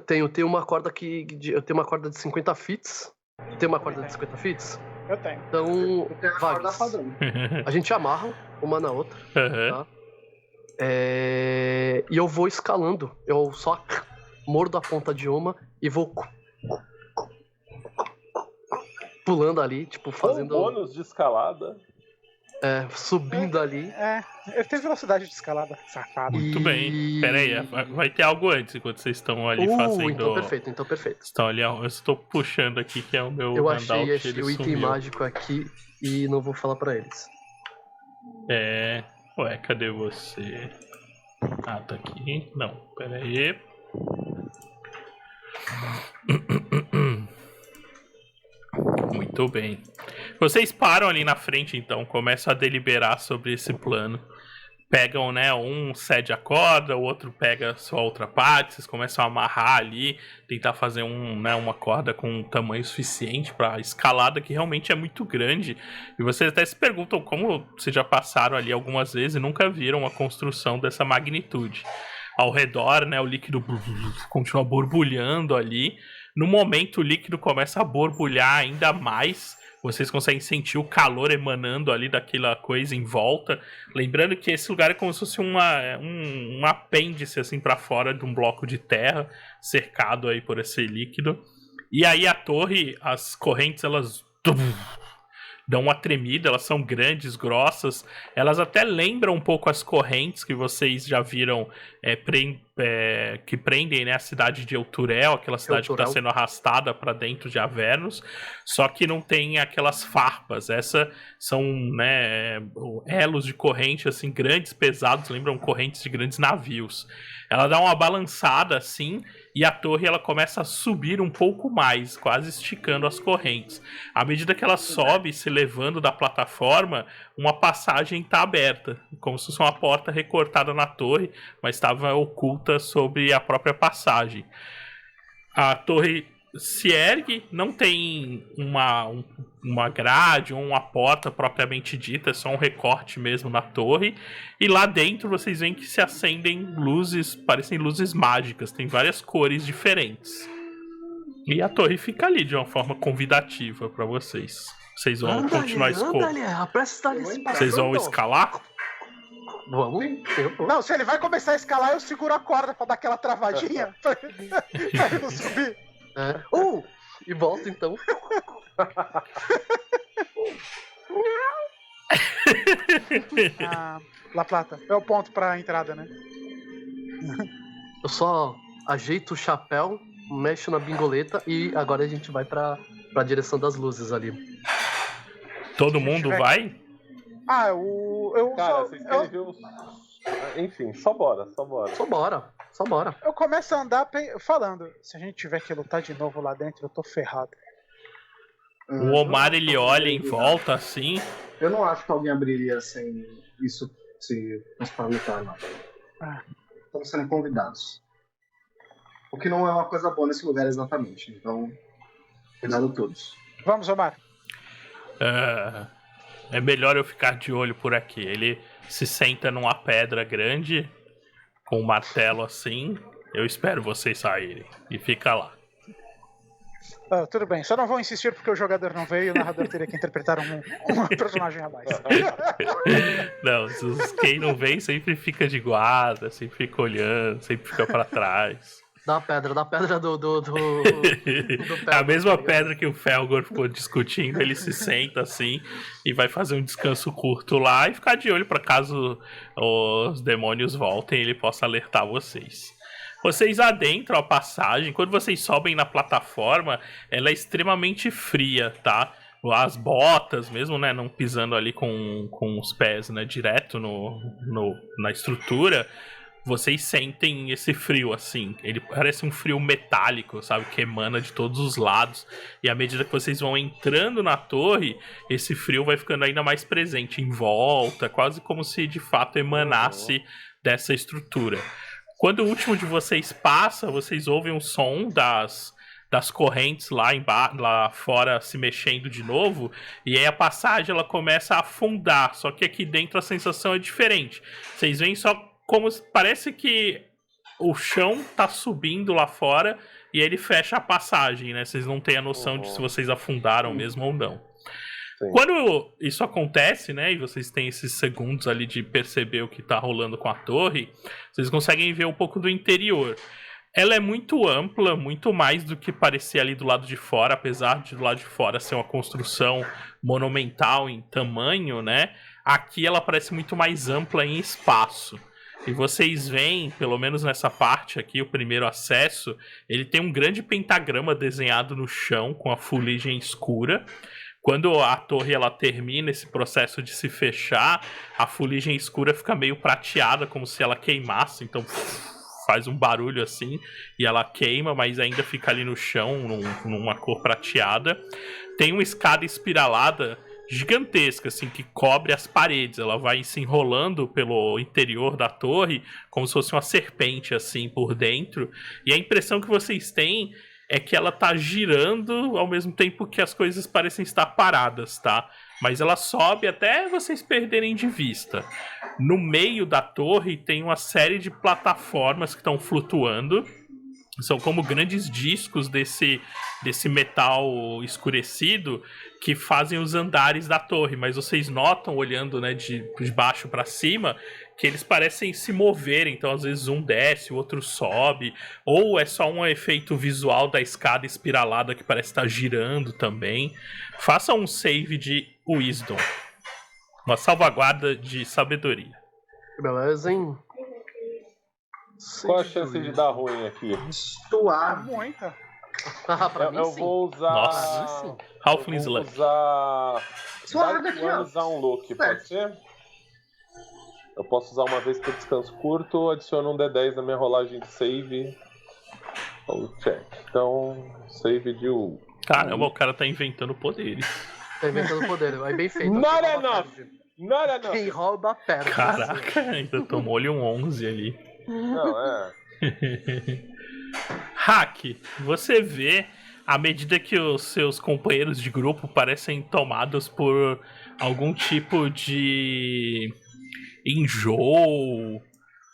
Tenho uma corda eu tenho uma corda de 50 fits. Tem uma corda de 50 fits? Eu tenho. Então, Eu tenho a corda Vags, padrão. a gente amarra uma na outra. Uhum. Tá. E eu vou escalando. Eu só mordo a ponta de uma e vou pulando ali, tipo, Fazendo fazendo. bônus de escalada. Subindo ali. Ele tem velocidade de escalada, safado. Muito bem. Pera aí, vai ter algo antes enquanto vocês estão ali fazendo. Então perfeito. Estão ali, eu estou puxando aqui que é o meu Eu handout, achei ele o item sumiu. mágico aqui e não vou falar pra eles. Ué, cadê você? Ah, tá aqui. Não, pera aí. Muito bem. Vocês param ali na frente, então, começam a deliberar sobre esse plano. Pegam, né, um cede a corda, o outro pega a sua outra parte, vocês começam a amarrar ali, tentar fazer uma corda com um tamanho suficiente para a escalada, que realmente é muito grande. E vocês até se perguntam como vocês já passaram ali algumas vezes e nunca viram uma construção dessa magnitude. Ao redor, né, o líquido continua borbulhando ali. No momento, o líquido começa a borbulhar ainda mais. Vocês conseguem sentir o calor emanando ali daquela coisa em volta. Lembrando que esse lugar é como se fosse um apêndice assim para fora de um bloco de terra, cercado aí por esse líquido. E aí a torre, as correntes, elas dão uma tremida, elas são grandes, grossas, elas até lembram um pouco as correntes que vocês já viram que prendem, né, a cidade de Elturel, aquela cidade que está sendo arrastada para dentro de Avernus, só que não tem aquelas farpas. Essas são, né, elos de corrente assim grandes, pesados, lembram correntes de grandes navios. Ela dá uma balançada assim e a torre ela começa a subir um pouco mais, quase esticando as correntes. À medida que ela sobe, se levando da plataforma, uma passagem está aberta, como se fosse uma porta recortada na torre, mas estava oculta sobre a própria passagem. A torre se ergue, não tem uma grade ou uma porta propriamente dita, é só um recorte mesmo na torre, e lá dentro vocês veem que se acendem luzes, parecem luzes mágicas, tem várias cores diferentes. E a torre fica ali de uma forma convidativa para vocês. Vocês vão continuar escalando. Vocês vão escalar? Vamos. Não, se ele vai começar a escalar, eu seguro a corda pra dar aquela travadinha pra ele não subir. E volta então. La Plata, é o ponto pra entrada, né? Eu só ajeito o chapéu, mexo na bingoleta e agora a gente vai pra direção das luzes ali. Todo mundo vai? Cara, vocês querem ver os... Enfim, só bora. Só bora. Eu começo a andar falando, se a gente tiver que lutar de novo lá dentro, eu tô ferrado. O Omar, ele olha em volta assim. Eu não acho que alguém abriria sem isso se fosse pra lutar, não. Estamos sendo convidados. O que não é uma coisa boa nesse lugar exatamente. Então, cuidado todos. Vamos, Omar. É melhor eu ficar de olho por aqui. Ele se senta numa pedra grande, com um martelo assim. Eu espero vocês saírem. E fica lá. Tudo bem, só não vou insistir porque o jogador não veio e o narrador teria que interpretar um personagem a mais. Não, quem não vem sempre fica de guarda, sempre fica olhando, sempre fica pra trás. Da pedra do A mesma pedra que o Felgor ficou discutindo, ele se senta assim e vai fazer um descanso curto lá e ficar de olho para caso os demônios voltem ele possa alertar vocês. Vocês adentram a passagem, quando vocês sobem na plataforma, ela é extremamente fria, tá? As botas mesmo, né, não pisando ali com os pés, né, direto na estrutura, vocês sentem esse frio, assim. Ele parece um frio metálico, sabe? Que emana de todos os lados. E à medida que vocês vão entrando na torre, esse frio vai ficando ainda mais presente em volta, quase como se de fato emanasse dessa estrutura. Quando o último de vocês passa, vocês ouvem o som das correntes lá fora se mexendo de novo, e aí a passagem ela começa a afundar, só que aqui dentro a sensação é diferente. Vocês veem só como parece que o chão tá subindo lá fora e ele fecha a passagem, né? Vocês não têm a noção de se vocês afundaram mesmo ou não. Sim. Quando isso acontece, né, e vocês têm esses segundos ali de perceber o que tá rolando com a torre, vocês conseguem ver um pouco do interior. Ela é muito ampla, muito mais do que parecia ali do lado de fora, apesar de do lado de fora ser uma construção monumental em tamanho, né? Aqui ela parece muito mais ampla em espaço. E vocês veem, pelo menos nessa parte aqui, o primeiro acesso, ele tem um grande pentagrama desenhado no chão com a fuligem escura. Quando a torre ela termina esse processo de se fechar, a fuligem escura fica meio prateada, como se ela queimasse. Então faz um barulho assim e ela queima, mas ainda fica ali no chão, numa cor prateada. Tem uma escada espiralada gigantesca, assim, que cobre as paredes. Ela vai se enrolando pelo interior da torre, como se fosse uma serpente, assim, por dentro. E a impressão que vocês têm é que ela tá girando ao mesmo tempo que as coisas parecem estar paradas, tá? Mas ela sobe até vocês perderem de vista. No meio da torre tem uma série de plataformas que estão flutuando. São como grandes discos desse metal escurecido que fazem os andares da torre. Mas vocês notam, olhando, né, de baixo para cima, que eles parecem se mover, então às vezes um desce, o outro sobe, ou é só um efeito visual da escada espiralada que parece estar girando também. Faça um save de Wisdom. Uma salvaguarda de sabedoria. Beleza, hein? Qual a chance de dar ruim aqui? Suave. Muita. Pra mim, Eu sim. vou usar. Nossa. Sim. Halfling Eu vou Slug. usar. Suave Dark aqui, ó. Ones Unlock, pode ser? Eu posso usar uma vez por descanso curto, adiciono um D10 na minha rolagem de save. Ou check. Então, save de 1. Caramba, o cara tá inventando poderes. Tá inventando poder. Vai bem feito. Not Quem rouba, enough. perde. Não, não, não. Quem rouba, perde. Caraca, ainda tomou-lhe um 11 ali. Não, é. Hack, você vê, à medida que os seus companheiros de grupo parecem tomados por algum tipo de enjoo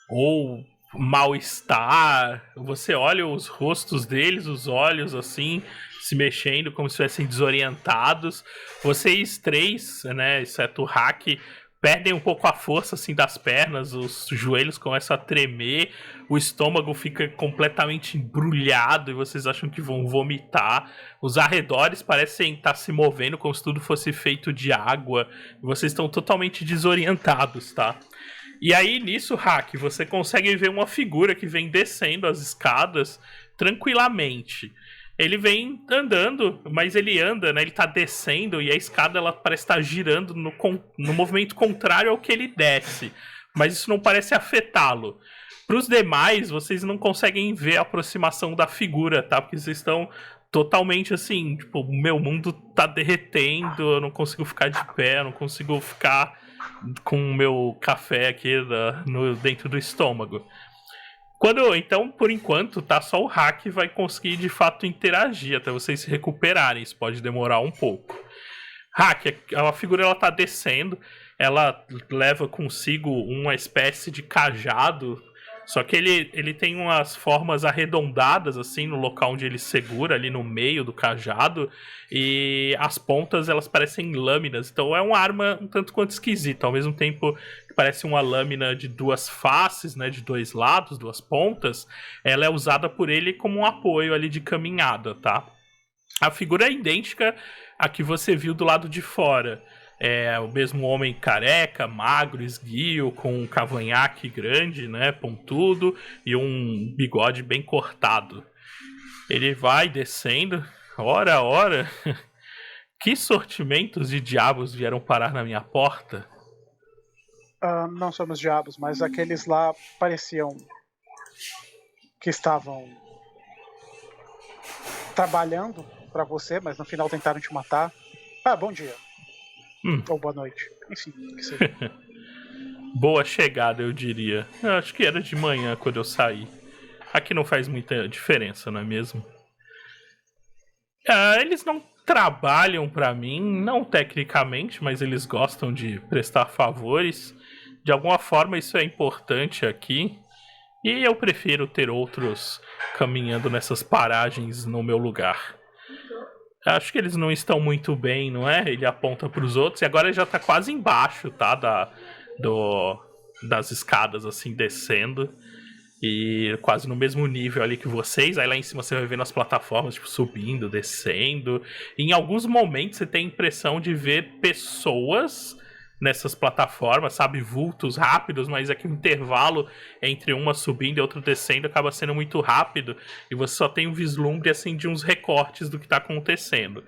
ou mal-estar, você olha os rostos deles, os olhos assim, se mexendo como se estivessem desorientados. Vocês três, né, exceto o Hack, perdem um pouco a força assim das pernas, os joelhos começam a tremer, o estômago fica completamente embrulhado e vocês acham que vão vomitar. Os arredores parecem estar se movendo como se tudo fosse feito de água. Vocês estão totalmente desorientados, tá? E aí, nisso, Hack, você consegue ver uma figura que vem descendo as escadas tranquilamente. Ele vem andando, mas ele anda, né? Ele tá descendo e a escada ela parece estar girando no movimento contrário ao que ele desce. Mas isso não parece afetá-lo. Para os demais, vocês não conseguem ver a aproximação da figura, tá? Porque vocês estão totalmente assim, tipo, o meu mundo tá derretendo, eu não consigo ficar de pé, eu não consigo ficar com o meu café aqui dentro do estômago. Então, por enquanto, tá só o Hack vai conseguir de fato interagir até vocês se recuperarem. Isso pode demorar um pouco. Hack, a figura ela tá descendo, ela leva consigo uma espécie de cajado, só que ele tem umas formas arredondadas assim no local onde ele segura, ali no meio do cajado, e as pontas elas parecem lâminas, então é uma arma um tanto quanto esquisita, ao mesmo tempo que parece uma lâmina de duas faces, né, de dois lados, duas pontas, ela é usada por ele como um apoio ali de caminhada, tá? A figura é idêntica à que você viu do lado de fora. É o mesmo homem careca, magro, esguio, com um cavanhaque grande, né, pontudo, e um bigode bem cortado. Ele vai descendo. Ora, ora, que sortimentos de diabos vieram parar na minha porta? Não somos diabos, mas aqueles lá pareciam que estavam trabalhando pra você, mas no final tentaram te matar. Bom dia. Ou boa noite. Enfim, que seja. Boa chegada, eu diria. Eu acho que era de manhã quando eu saí. Aqui não faz muita diferença, não é mesmo? Eles não trabalham pra mim, não tecnicamente, mas eles gostam de prestar favores. De alguma forma isso é importante aqui. E eu prefiro ter outros caminhando nessas paragens no meu lugar. Acho que eles não estão muito bem, não é? Ele aponta para os outros e agora ele já tá quase embaixo, tá? Das escadas, assim, descendo. E quase no mesmo nível ali que vocês. Aí lá em cima você vai vendo as plataformas, tipo, subindo, descendo. E em alguns momentos você tem a impressão de ver pessoas nessas plataformas, sabe? Vultos rápidos, mas é que o intervalo entre uma subindo e outra descendo acaba sendo muito rápido. E você só tem um vislumbre, assim, de uns recortes do que tá acontecendo.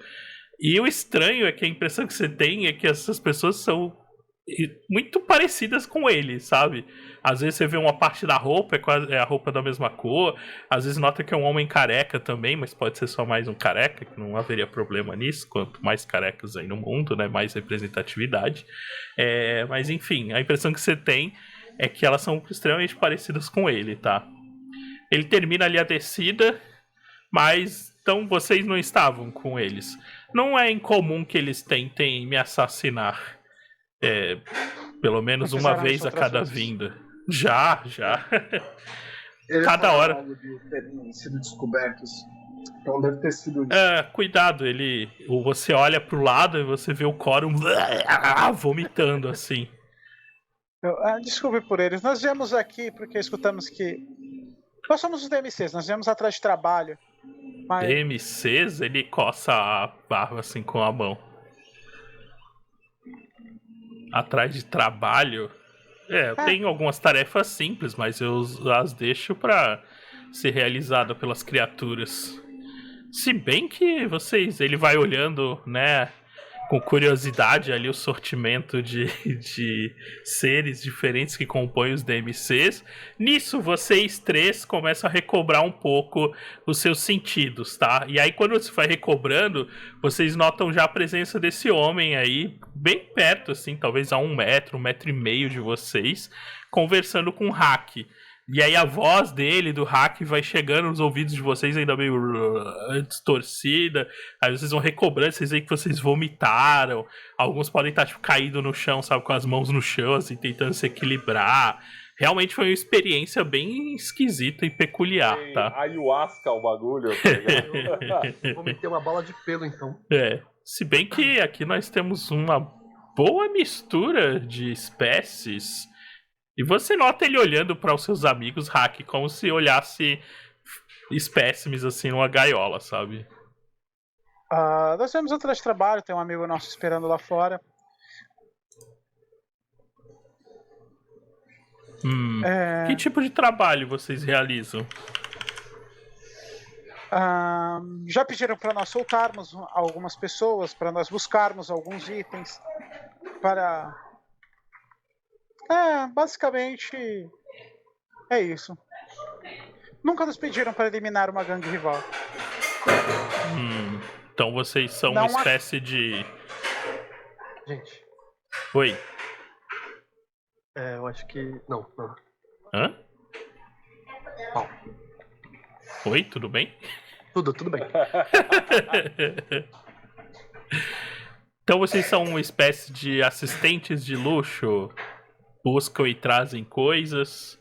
E o estranho é que a impressão que você tem é que essas pessoas são muito parecidas com ele, sabe? Às vezes você vê uma parte da roupa, é a roupa da mesma cor. Às vezes nota que é um homem careca também, mas pode ser só mais um careca, que não haveria problema nisso. Quanto mais carecas aí no mundo, né, mais representatividade. Mas enfim, a impressão que você tem é que elas são extremamente parecidas com ele, tá? Ele termina ali a descida, mas então vocês não estavam com eles. Não é incomum que eles tentem me assassinar. Pelo menos uma vez a cada vinda. Já. Eles Cada hora. algo de terem sido descobertos. Então deve ter sido isso. Cuidado, você olha pro lado e você vê o Corum vomitando assim. Desculpe por eles. Nós viemos aqui porque escutamos que. Nós somos os DMCs, nós viemos atrás de trabalho. Mas... DMCs, ele coça a barba assim com a mão. Atrás de trabalho? Eu tenho algumas tarefas simples, mas eu as deixo pra ser realizada pelas criaturas. Se bem que ele vai olhando, né, com curiosidade ali o sortimento de seres diferentes que compõem os DMCs. Nisso, vocês três começam a recobrar um pouco os seus sentidos, tá? E aí, quando você vai recobrando, vocês notam já a presença desse homem aí, bem perto, assim, talvez a 1 metro, 1,5 metro de vocês, conversando com o Hack. E aí a voz dele, do Hack, vai chegando nos ouvidos de vocês ainda meio distorcida. Aí vocês vão recobrando, vocês veem que vocês vomitaram. Alguns podem estar tipo, caídos no chão, sabe, com as mãos no chão, assim, tentando se equilibrar. Realmente foi uma experiência bem esquisita e peculiar, tá? Ayahuasca o bagulho, tá ligado? Vou meter uma bola de pelo, então. Se bem que aqui nós temos uma boa mistura de espécies. E você nota ele olhando para os seus amigos, Hack, como se olhasse espécimes assim numa gaiola, sabe? Nós viemos atrás de trabalho, tem um amigo nosso esperando lá fora. Que tipo de trabalho vocês realizam? Já pediram para nós soltarmos algumas pessoas, para nós buscarmos alguns itens, para... basicamente é isso. Nunca nos pediram para eliminar uma gangue rival. Então vocês são uma espécie de... Gente. Oi. Eu acho que... Não. Hã? Bom. Oi, tudo bem? Tudo bem. Então vocês são uma espécie de assistentes de luxo? Buscam e trazem coisas?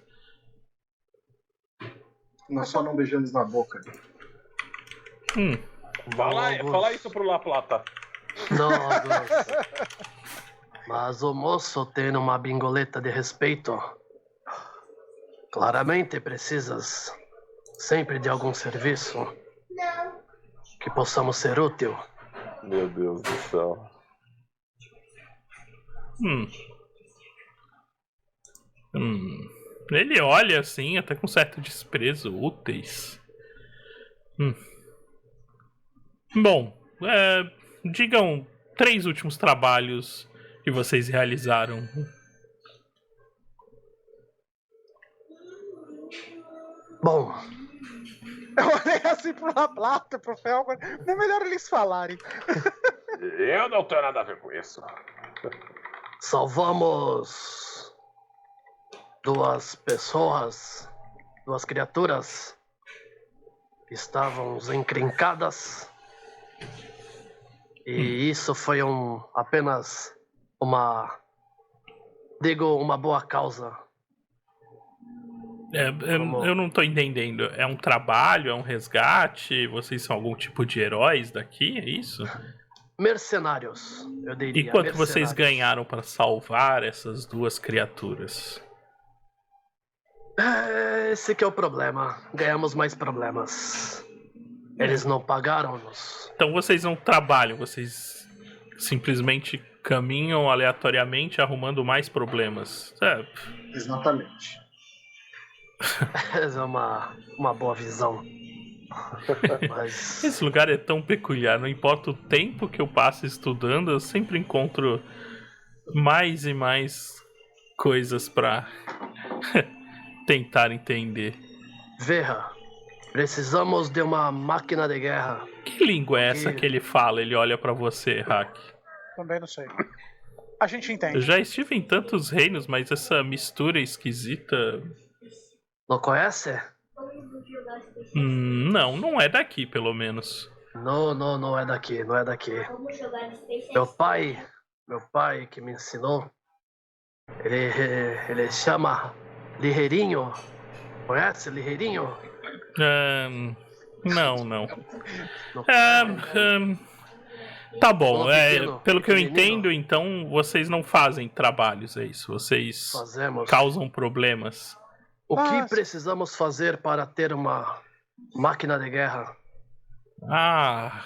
Nós só não beijamos na boca. Fala isso pro La Plata. Não, mas o moço tem uma bingoleta de respeito. Claramente precisas sempre de algum serviço que possamos ser útil. Meu Deus do céu. Ele olha assim, até com certo desprezo. Úteis. Bom, digam 3 últimos trabalhos que vocês realizaram. Bom, eu olhei assim pro La Plata, pro Felgor. Não é melhor eles falarem. Eu não tenho nada a ver com isso. Salvamos 2 pessoas, 2 criaturas que estavam encrencadas. E isso foi apenas uma boa causa. Eu não tô entendendo. É um trabalho, é um resgate? Vocês são algum tipo de heróis daqui, é isso? Mercenários, eu diria. E quanto vocês ganharam para salvar essas 2 criaturas? Esse que é o problema. Ganhamos mais problemas. Eles não pagaram-nos. Então vocês não trabalham, vocês simplesmente caminham aleatoriamente arrumando mais problemas. Exatamente. Essa é uma boa visão. Mas... Esse lugar é tão peculiar, não importa o tempo que eu passo estudando, eu sempre encontro mais e mais coisas pra tentar entender. Verra, precisamos de uma máquina de guerra. Que língua é essa que ele fala? Ele olha pra você, Hack. Também não sei. A gente entende. Eu já estive em tantos reinos, mas essa mistura esquisita... Não conhece? Não é daqui, pelo menos. Não é daqui, não é daqui. Meu pai que me ensinou, ele chama Ligeirinho. Conhece Ligeirinho? Não. Tá bom, Olá, pequeno, pelo que eu pequenino. entendo, então vocês não fazem trabalhos, é isso? Vocês Fazemos. causam problemas. O que Mas- precisamos fazer para ter uma máquina de guerra? Ah,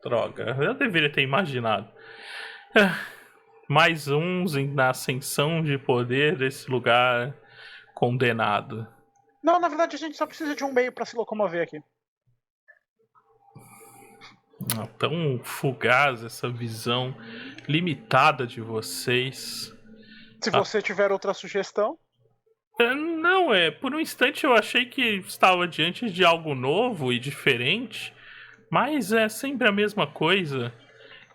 droga, eu deveria ter imaginado. Mais uns na ascensão de poder desse lugar condenado. Não, na verdade a gente só precisa de um meio pra se locomover aqui. Tão fugaz essa visão limitada de vocês. Se você tiver outra sugestão. Não, por um instante eu achei que estava diante de algo novo e diferente, mas é sempre a mesma coisa.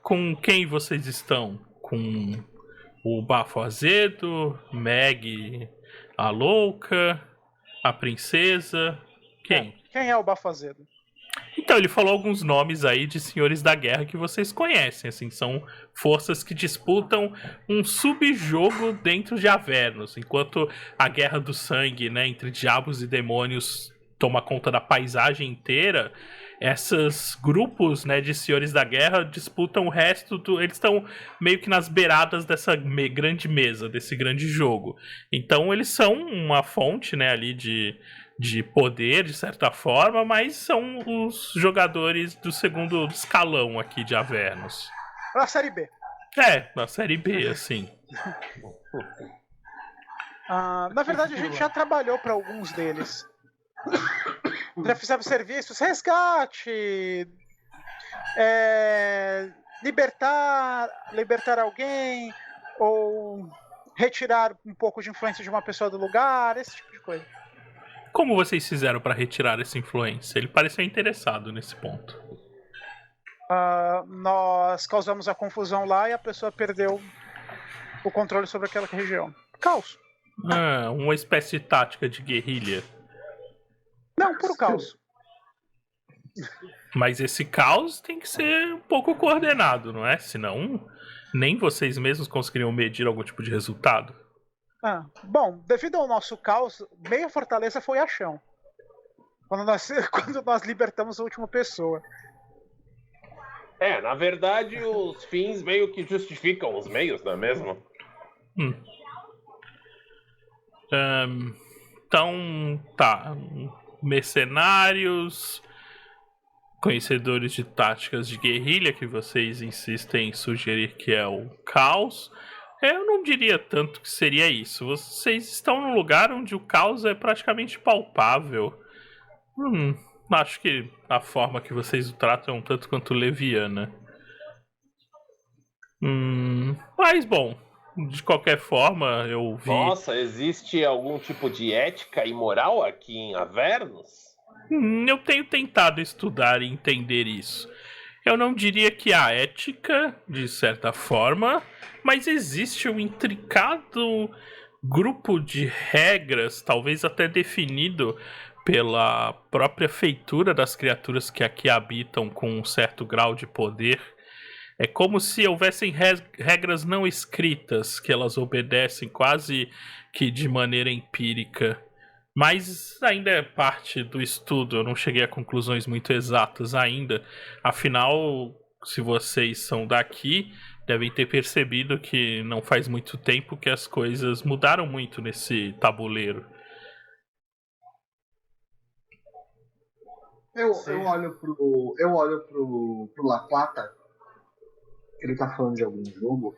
Com quem vocês estão? Com o Bafo Azedo, Meg, a louca, a princesa? Quem? Quem é o Bafazedo? Então, ele falou alguns nomes aí de senhores da guerra que vocês conhecem, assim, são forças que disputam um subjogo dentro de Avernus, enquanto a guerra do sangue, né, entre diabos e demônios toma conta da paisagem inteira, esses grupos, né, de senhores da guerra disputam o resto eles estão meio que nas beiradas dessa grande mesa, desse grande jogo. Então, eles são uma fonte, né, ali de poder, de certa forma, mas são os jogadores do segundo escalão aqui de Avernus. Pra Série B. Na Série B, assim. Na verdade, a gente já trabalhou para alguns deles. Já fizemos serviços, resgate, libertar alguém, ou retirar um pouco de influência de uma pessoa do lugar, esse tipo de coisa. Como vocês fizeram para retirar essa influência? Ele pareceu interessado nesse ponto. Nós causamos a confusão lá e a pessoa perdeu o controle sobre aquela região. Caos. Uma espécie de tática de guerrilha. Não, puro caos. Mas esse caos tem que ser um pouco coordenado, não é? Senão, nem vocês mesmos conseguiriam medir algum tipo de resultado. Bom, devido ao nosso caos, meia fortaleza foi a chão. Quando nós libertamos a última pessoa. Na verdade, os fins meio que justificam os meios, não é mesmo? Então, tá. Mercenários, conhecedores de táticas de guerrilha, que vocês insistem em sugerir que é o caos. Eu não diria tanto que seria isso. Vocês estão num lugar onde o caos é praticamente palpável. Acho que a forma que vocês o tratam é um tanto quanto leviana. Mas, bom, de qualquer forma, eu vi... Nossa, existe algum tipo de ética e moral aqui em Avernus? Eu tenho tentado estudar e entender isso. Eu não diria que há ética, de certa forma, mas existe um intricado grupo de regras, talvez até definido pela própria feitura das criaturas que aqui habitam com um certo grau de poder. É como se houvessem regras não escritas que elas obedecem quase que de maneira empírica. Mas ainda é parte do estudo, eu não cheguei a conclusões muito exatas ainda. Afinal, se vocês são daqui, devem ter percebido que não faz muito tempo que as coisas mudaram muito nesse tabuleiro. Eu olho pro La Plata. Ele tá falando de algum jogo?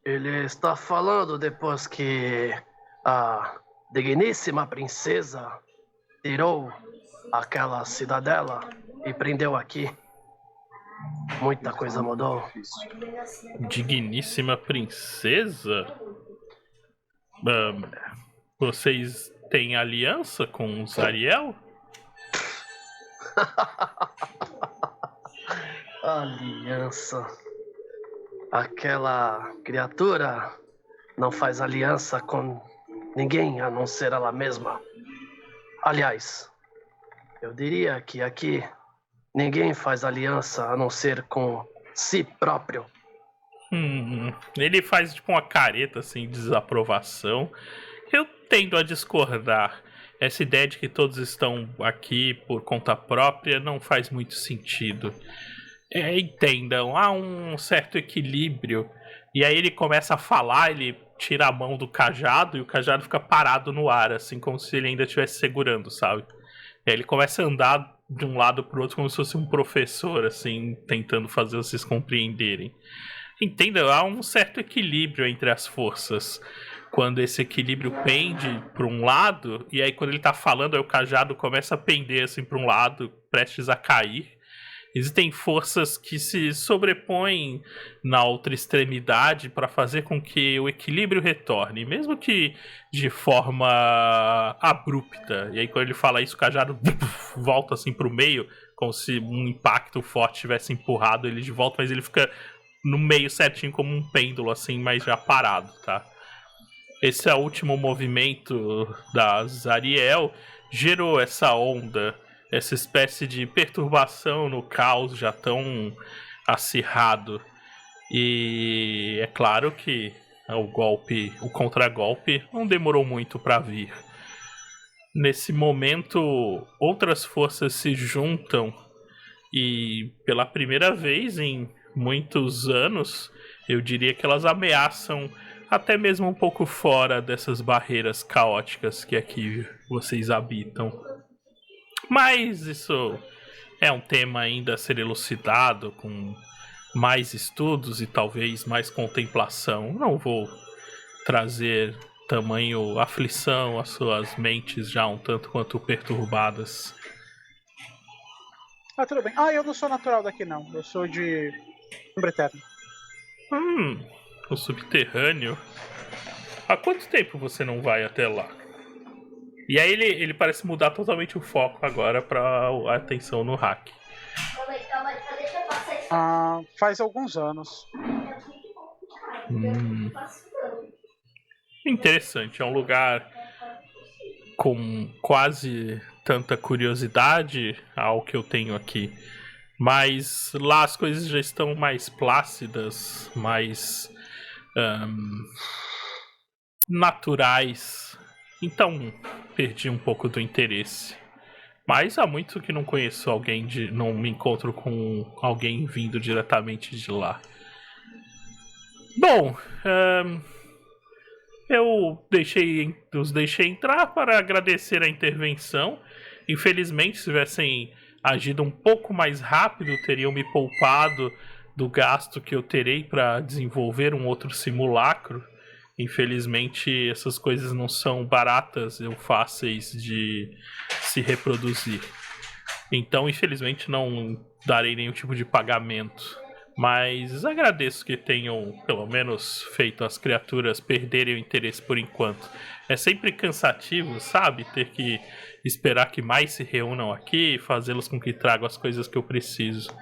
Ele está falando depois que a digníssima princesa tirou aquela cidadela e prendeu aqui. Muita coisa mudou. Digníssima princesa? Vocês têm aliança com Zariel? Aliança. Aquela criatura não faz aliança com ninguém a não ser ela mesma. Aliás, eu diria que aqui ninguém faz aliança a não ser com si próprio. Ele faz tipo uma careta assim de desaprovação. Eu tendo a discordar. Essa ideia de que todos estão aqui por conta própria não faz muito sentido. Entendam, há um certo equilíbrio. E aí ele começa a falar, ele tira a mão do cajado e o cajado fica parado no ar, assim, como se ele ainda estivesse segurando, sabe? E aí ele começa a andar de um lado pro outro como se fosse um professor, assim, tentando fazer vocês compreenderem. Entenda, há um certo equilíbrio entre as forças. Quando esse equilíbrio pende para um lado, e aí quando ele tá falando, aí o cajado começa a pender assim para um lado, prestes a cair. Existem forças que se sobrepõem na outra extremidade para fazer com que o equilíbrio retorne, mesmo que de forma abrupta. E aí quando ele fala isso, o cajado volta assim pro meio, como se um impacto forte tivesse empurrado ele de volta, mas ele fica no meio certinho como um pêndulo assim, mas já parado, tá? Esse é o último movimento da Zariel, gerou essa onda, essa espécie de perturbação no caos já tão acirrado. E é claro que o contragolpe não demorou muito para vir. Nesse momento, outras forças se juntam e pela primeira vez em muitos anos, eu diria que elas ameaçam até mesmo um pouco fora dessas barreiras caóticas que aqui vocês habitam. Mas isso é um tema ainda a ser elucidado, com mais estudos e talvez mais contemplação. Não vou trazer tamanho aflição às suas mentes já um tanto quanto perturbadas. Tudo bem. Eu não sou natural daqui, não. Eu sou de Sombra Eterna. O subterrâneo? Há quanto tempo você não vai até lá? E aí ele parece mudar totalmente o foco agora pra atenção no hack. Faz alguns anos. Interessante, é um lugar com quase tanta curiosidade ao que eu tenho aqui. Mas lá as coisas já estão mais plácidas, mais naturais. Então perdi um pouco do interesse. Mas há muito que não conheço alguém, não me encontro com alguém vindo diretamente de lá. Bom, eu os deixei entrar para agradecer a intervenção. Infelizmente, se tivessem agido um pouco mais rápido, teriam me poupado do gasto que eu terei para desenvolver um outro simulacro. Infelizmente, essas coisas não são baratas ou fáceis de se reproduzir. Então, infelizmente, não darei nenhum tipo de pagamento. Mas agradeço que tenham, pelo menos, feito as criaturas perderem o interesse por enquanto. É sempre cansativo, sabe? Ter que esperar que mais se reúnam aqui e fazê-los com que tragam as coisas que eu preciso.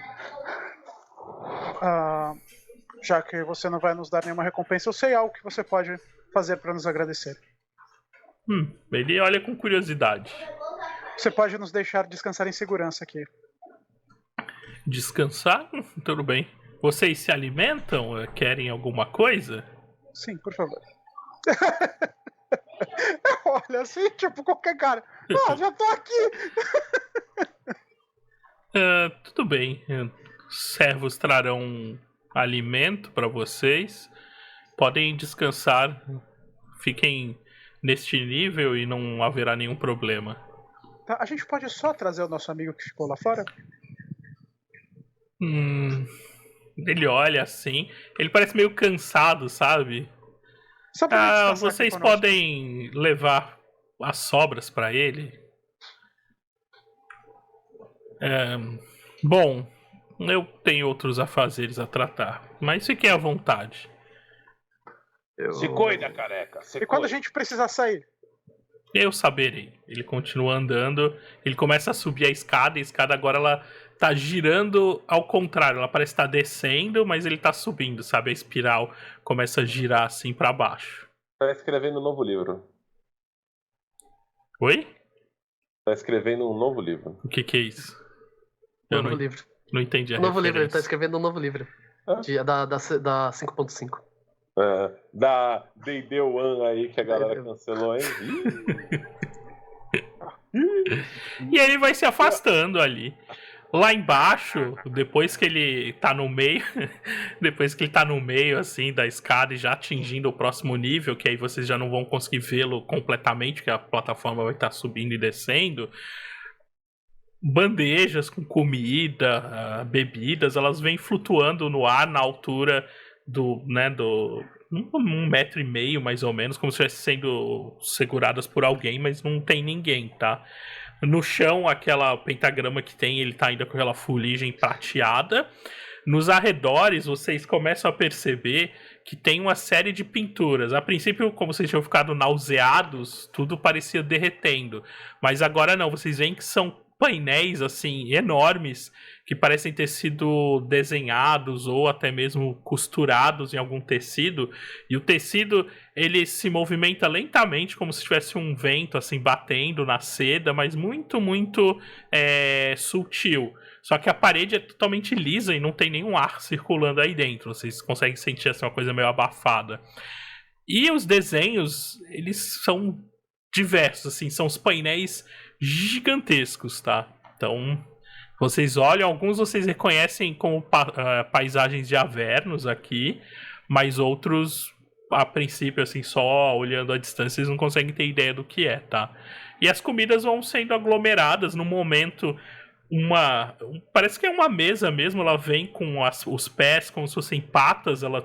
Já que você não vai nos dar nenhuma recompensa, eu sei algo que você pode fazer para nos agradecer. Ele olha com curiosidade. Você pode nos deixar descansar em segurança aqui. Descansar? Tudo bem. Vocês se alimentam? Querem alguma coisa? Sim, por favor. Olha assim, tipo qualquer cara. Já tô aqui. Tudo bem. Servos trarão alimento para vocês. Podem descansar. Fiquem neste nível e não haverá nenhum problema. Tá, a gente pode só trazer o nosso amigo que ficou lá fora? Ele olha assim. Ele parece meio cansado, sabe? Vocês podem levar as sobras para ele? Bom, eu tenho outros afazeres a tratar, mas fiquem à vontade. Se cuida, careca. Quando a gente precisar sair? Eu saberei. Ele continua andando, ele começa a subir a escada agora ela tá girando ao contrário, ela parece estar descendo, mas ele tá subindo, sabe? A espiral começa a girar assim pra baixo. Tá escrevendo um novo livro. Oi? Tá escrevendo um novo livro. O que é isso? Novo livro. Não entendi a novo livro, ele tá referência. escrevendo um novo livro. Da 5.5. Da D&D One aí que a galera cancelou, hein? E ele vai se afastando ali. Lá embaixo, depois que ele tá no meio, depois que ele tá no meio, assim, da escada e já atingindo o próximo nível, que aí vocês já não vão conseguir vê-lo completamente, que a plataforma vai estar subindo e descendo, bandejas com comida, bebidas, elas vêm flutuando no ar na altura do 1,5 metro mais ou menos, como se estivessem sendo seguradas por alguém, mas não tem ninguém, tá? No chão, aquela pentagrama que tem, ele tá ainda com aquela fuligem prateada. Nos arredores, vocês começam a perceber que tem uma série de pinturas. A princípio, como vocês tinham ficado nauseados, tudo parecia derretendo. Mas agora não, vocês veem que são painéis assim enormes que parecem ter sido desenhados ou até mesmo costurados em algum tecido, e o tecido ele se movimenta lentamente como se tivesse um vento assim batendo na seda, mas muito sutil. Só que a parede é totalmente lisa e não tem nenhum ar circulando aí dentro. Vocês conseguem sentir assim, uma coisa meio abafada. E os desenhos, eles são diversos, assim, são os painéis gigantescos, tá? Então, vocês olham, alguns vocês reconhecem como paisagens de Avernos aqui, mas outros, a princípio, assim, só olhando à distância, vocês não conseguem ter ideia do que é, tá? E as comidas vão sendo aglomeradas no momento. Parece que é uma mesa mesmo, ela vem com os pés como se fossem patas, ela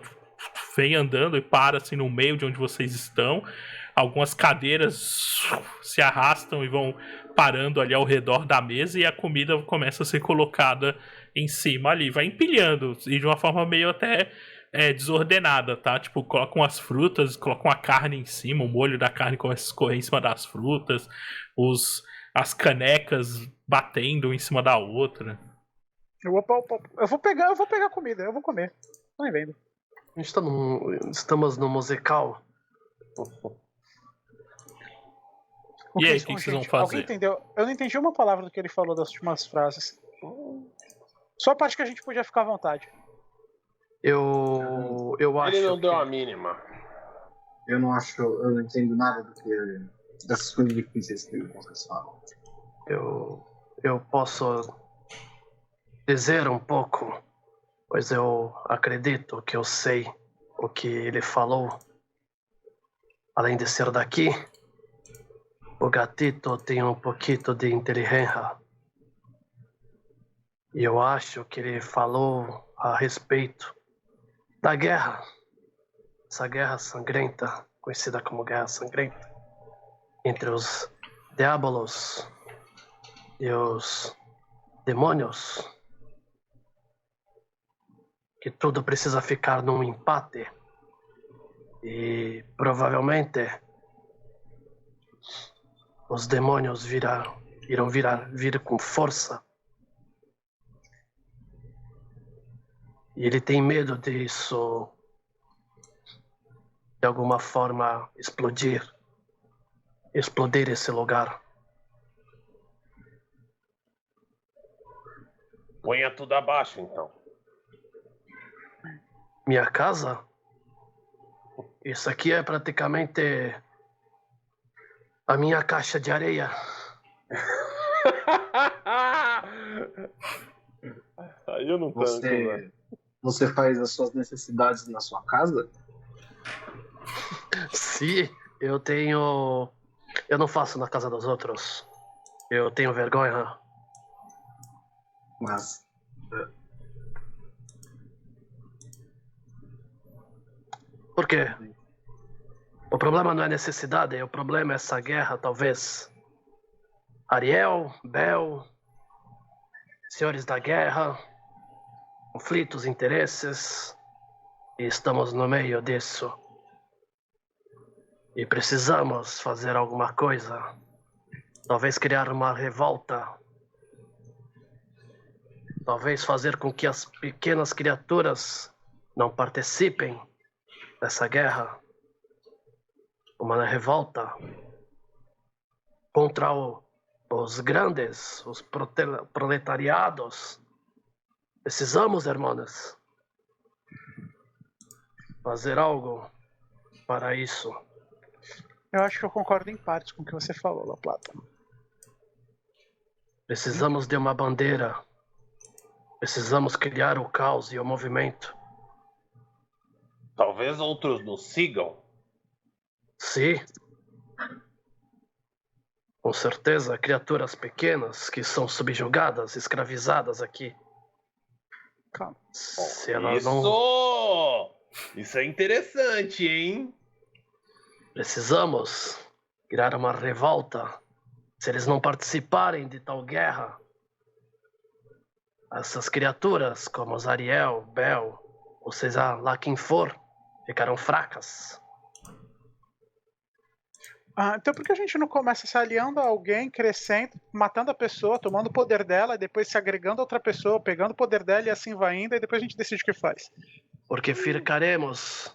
vem andando e para assim no meio de onde vocês estão. Algumas cadeiras se arrastam e vão parando ali ao redor da mesa e a comida começa a ser colocada em cima ali, vai empilhando e de uma forma meio até desordenada, tá? Tipo, colocam as frutas, colocam a carne em cima, o molho da carne começa a escorrer em cima das frutas, as canecas batendo em cima da outra. Eu vou pegar comida, eu vou comer. Vai vendo. Estamos no musical. E aí, o que vocês vão fazer? Alguém entendeu? Eu não entendi uma palavra do que ele falou das últimas frases. Só a parte que a gente podia ficar à vontade. Eu acho. Ele não deu a mínima. Eu não entendo nada dessas coisas difíceis que vocês falam. Eu posso dizer um pouco, pois eu acredito que eu sei o que ele falou. Além de ser daqui, o gatito tem um pouquinho de inteligência. E eu acho que ele falou a respeito da guerra. Essa guerra sangrenta, conhecida como Guerra Sangrenta, entre os diabolos e os demônios. Que tudo precisa ficar num empate. E provavelmente os demônios irão vir com força. E ele tem medo disso, de alguma forma, explodir esse lugar. Ponha tudo abaixo, então. Minha casa? Isso aqui é praticamente a minha caixa de areia. Aí eu não tanco, velho. Você faz as suas necessidades na sua casa? Sim, eu não faço na casa dos outros. Eu tenho vergonha. Mas Por quê? O problema não é necessidade, o problema é essa guerra, talvez. Ariel, Bel, senhores da guerra, conflitos, interesses, e estamos no meio disso. E precisamos fazer alguma coisa. Talvez criar uma revolta. Talvez fazer com que as pequenas criaturas não participem dessa guerra. Uma revolta contra os grandes, os proletariados. Precisamos, irmãs, fazer algo para isso. Eu acho que eu concordo em partes com o que você falou, La Plata. Precisamos de uma bandeira Precisamos criar o caos e o movimento. Talvez outros nos sigam. Sim. Com certeza, criaturas pequenas que são subjugadas, escravizadas aqui. Calma. Se elas não... Isso é interessante, hein? Precisamos criar uma revolta. Se eles não participarem de tal guerra, essas criaturas, como os Ariel, Bel, ou seja lá quem for, ficarão fracas. Então por que a gente não começa se aliando a alguém, crescendo, matando a pessoa, tomando o poder dela, e depois se agregando a outra pessoa, pegando o poder dela e assim vai indo, e depois a gente decide o que faz? Porque ficaremos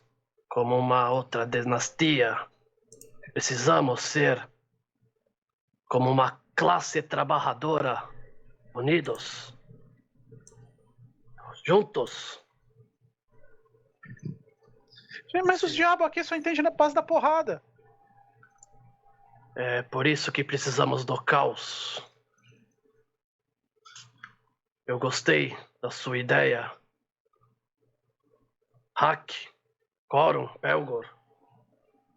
como uma outra dinastia. Precisamos ser como uma classe trabalhadora, unidos, juntos. Gente, mas os diabos aqui só entendem na base da porrada. É por isso que precisamos do caos. Eu gostei da sua ideia. Hack, Corum, Pelgor.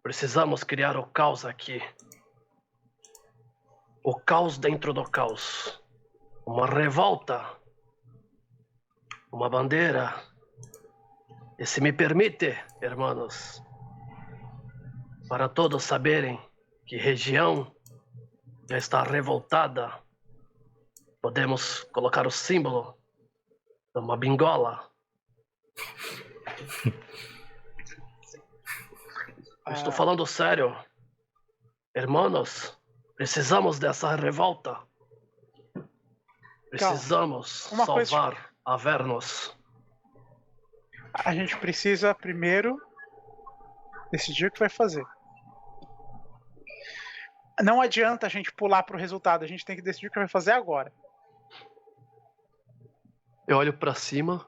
Precisamos criar o caos aqui. O caos dentro do caos. Uma revolta. Uma bandeira. E se me permite, hermanos, para todos saberem que região já está revoltada, podemos colocar o símbolo de uma bingola. Eu estou falando sério. Hermanos, precisamos dessa revolta. Precisamos salvar Avernus. A gente precisa primeiro decidir o que vai fazer. Não adianta a gente pular pro resultado, a gente tem que decidir o que vai fazer agora. Eu olho pra cima,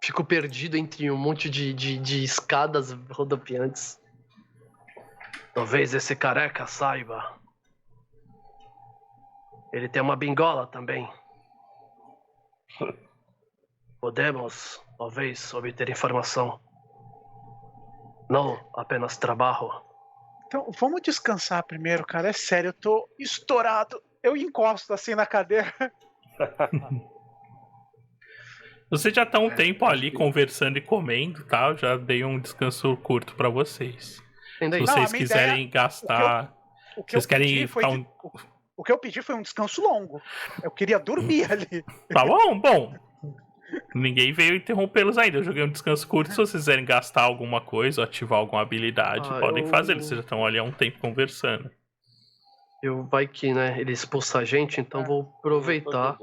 fico perdido entre um monte de escadas rodopiantes. Talvez esse careca saiba. Ele tem uma bingola também. Podemos, talvez, obter informação. Não apenas trabalho. Então, vamos descansar primeiro, cara. É sério, eu tô estourado. Eu encosto assim na cadeira. Você já tá um tempo ali conversando e comendo, tá? Eu já dei um descanso curto pra vocês. Se vocês quiserem gastar... O que eu pedi foi um descanso longo. Eu queria dormir ali. Tá bom. Ninguém veio interrompê-los ainda. Eu joguei um descanso curto. Se vocês quiserem gastar alguma coisa ou ativar alguma habilidade, podem fazer. Vocês já estão ali há um tempo conversando. Vai que, né? Ele expulsa a gente, então vou aproveitar.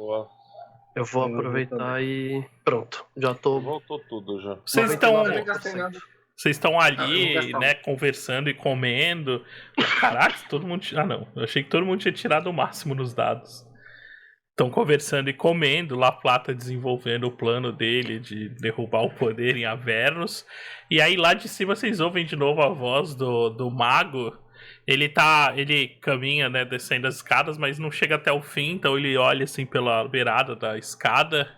Eu vou aproveitar e pronto. Já tô. Voltou tudo já. Vocês estão ali, né, conversando e comendo. Caraca, todo mundo. Ah, não. Eu achei que todo mundo tinha tirado o máximo nos dados. Estão conversando e comendo, La Plata desenvolvendo o plano dele de derrubar o poder em Avernus. E aí lá de cima vocês ouvem de novo a voz do mago. Ele caminha, né, descendo as escadas, mas não chega até o fim, então ele olha assim pela beirada da escada.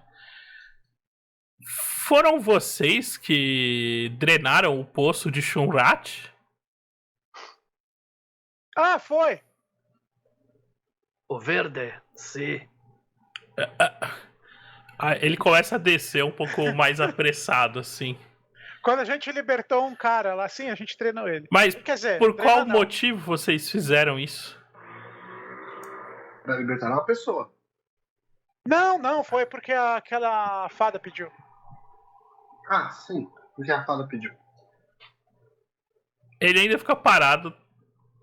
Foram vocês que drenaram o poço de Shunrat? Ah, foi! O verde, sim. Ele começa a descer um pouco mais apressado, assim. Quando a gente libertou um cara lá, sim, a gente treinou ele. Mas quer dizer, por qual motivo vocês fizeram isso? Pra libertar uma pessoa. Não, foi porque aquela fada pediu. Ah, sim. Porque a fada pediu. Ele ainda fica parado,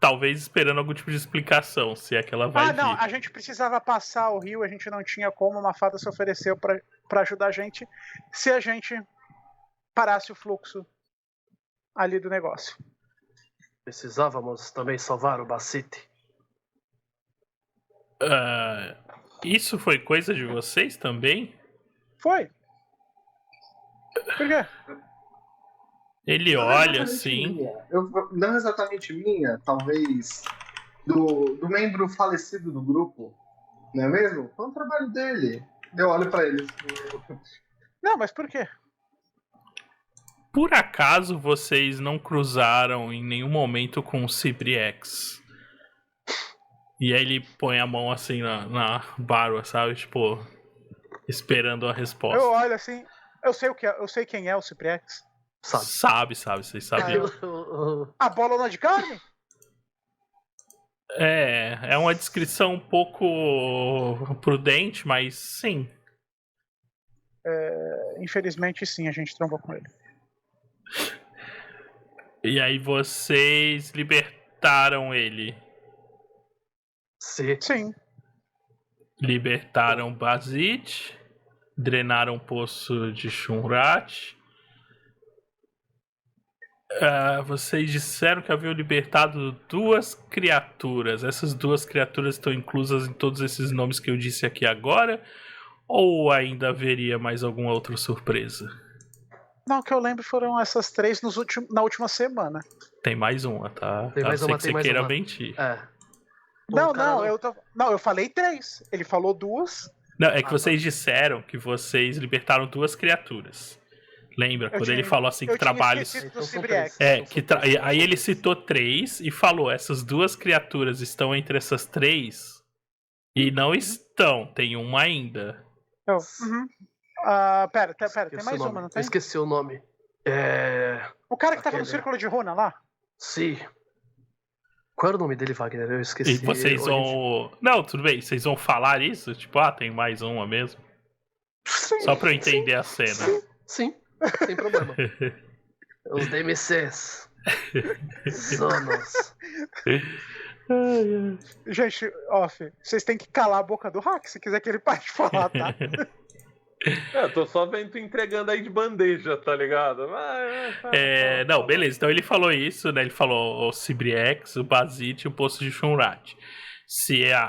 talvez esperando algum tipo de explicação, se é que ela vai vir. Não, a gente precisava passar o rio, a gente não tinha como, uma fada se ofereceu pra ajudar a gente, se a gente parasse o fluxo ali do negócio. Precisávamos também salvar o Bacite. Isso foi coisa de vocês também? Foi. Por quê? Ele olha assim. Não exatamente minha, talvez do membro falecido do grupo, não é mesmo? Foi um trabalho dele. Eu olho pra eles. Não, mas por quê? Por acaso vocês não cruzaram em nenhum momento com o Cibriex? E aí ele põe a mão assim na barba, sabe? Tipo, esperando a resposta. Eu olho assim, eu sei quem é o Cipriex. Sabe, vocês sabiam. A bolona de carne? É uma descrição um pouco prudente, mas sim. Infelizmente sim, a gente trombou com ele. E aí vocês libertaram ele. Sim. Libertaram Bazit, drenaram o poço de Shunrat. Vocês disseram que haviam libertado 2 criaturas. Essas 2 criaturas estão inclusas em todos esses nomes que eu disse aqui agora? Ou ainda haveria mais alguma outra surpresa? Não, o que eu lembro foram essas 3 na última semana. Tem mais uma, tá? Tem mais a não uma, ser que tem você mais queira uma. mentir. Eu falei 3. Ele falou 2. Não, é que vocês disseram que vocês libertaram 2 criaturas. Lembra? Quando ele falou assim que trabalhos. Do Cibriex. Aí ele citou 3 e falou: essas 2 criaturas estão entre essas 3 e não estão. Tem uma ainda. Pera, tem mais uma, não tem? Eu esqueci o nome. O cara que tava no círculo de runa lá? Sim. Qual era o nome dele, Wagner? Eu esqueci. E vocês vão. Não, tudo bem. Vocês vão falar isso? Tipo, tem mais uma mesmo? Sim, só pra eu entender a cena. Sim, sem problema. Os DMCs. Zonos. Gente, vocês têm que calar a boca do Hack se quiser que ele pare de falar, tá? Eu tô só vendo tu entregando aí de bandeja, tá ligado? Não, beleza. Então ele falou isso, né? Ele falou o Cibriex, o Bazit e o Poço de Shunrat.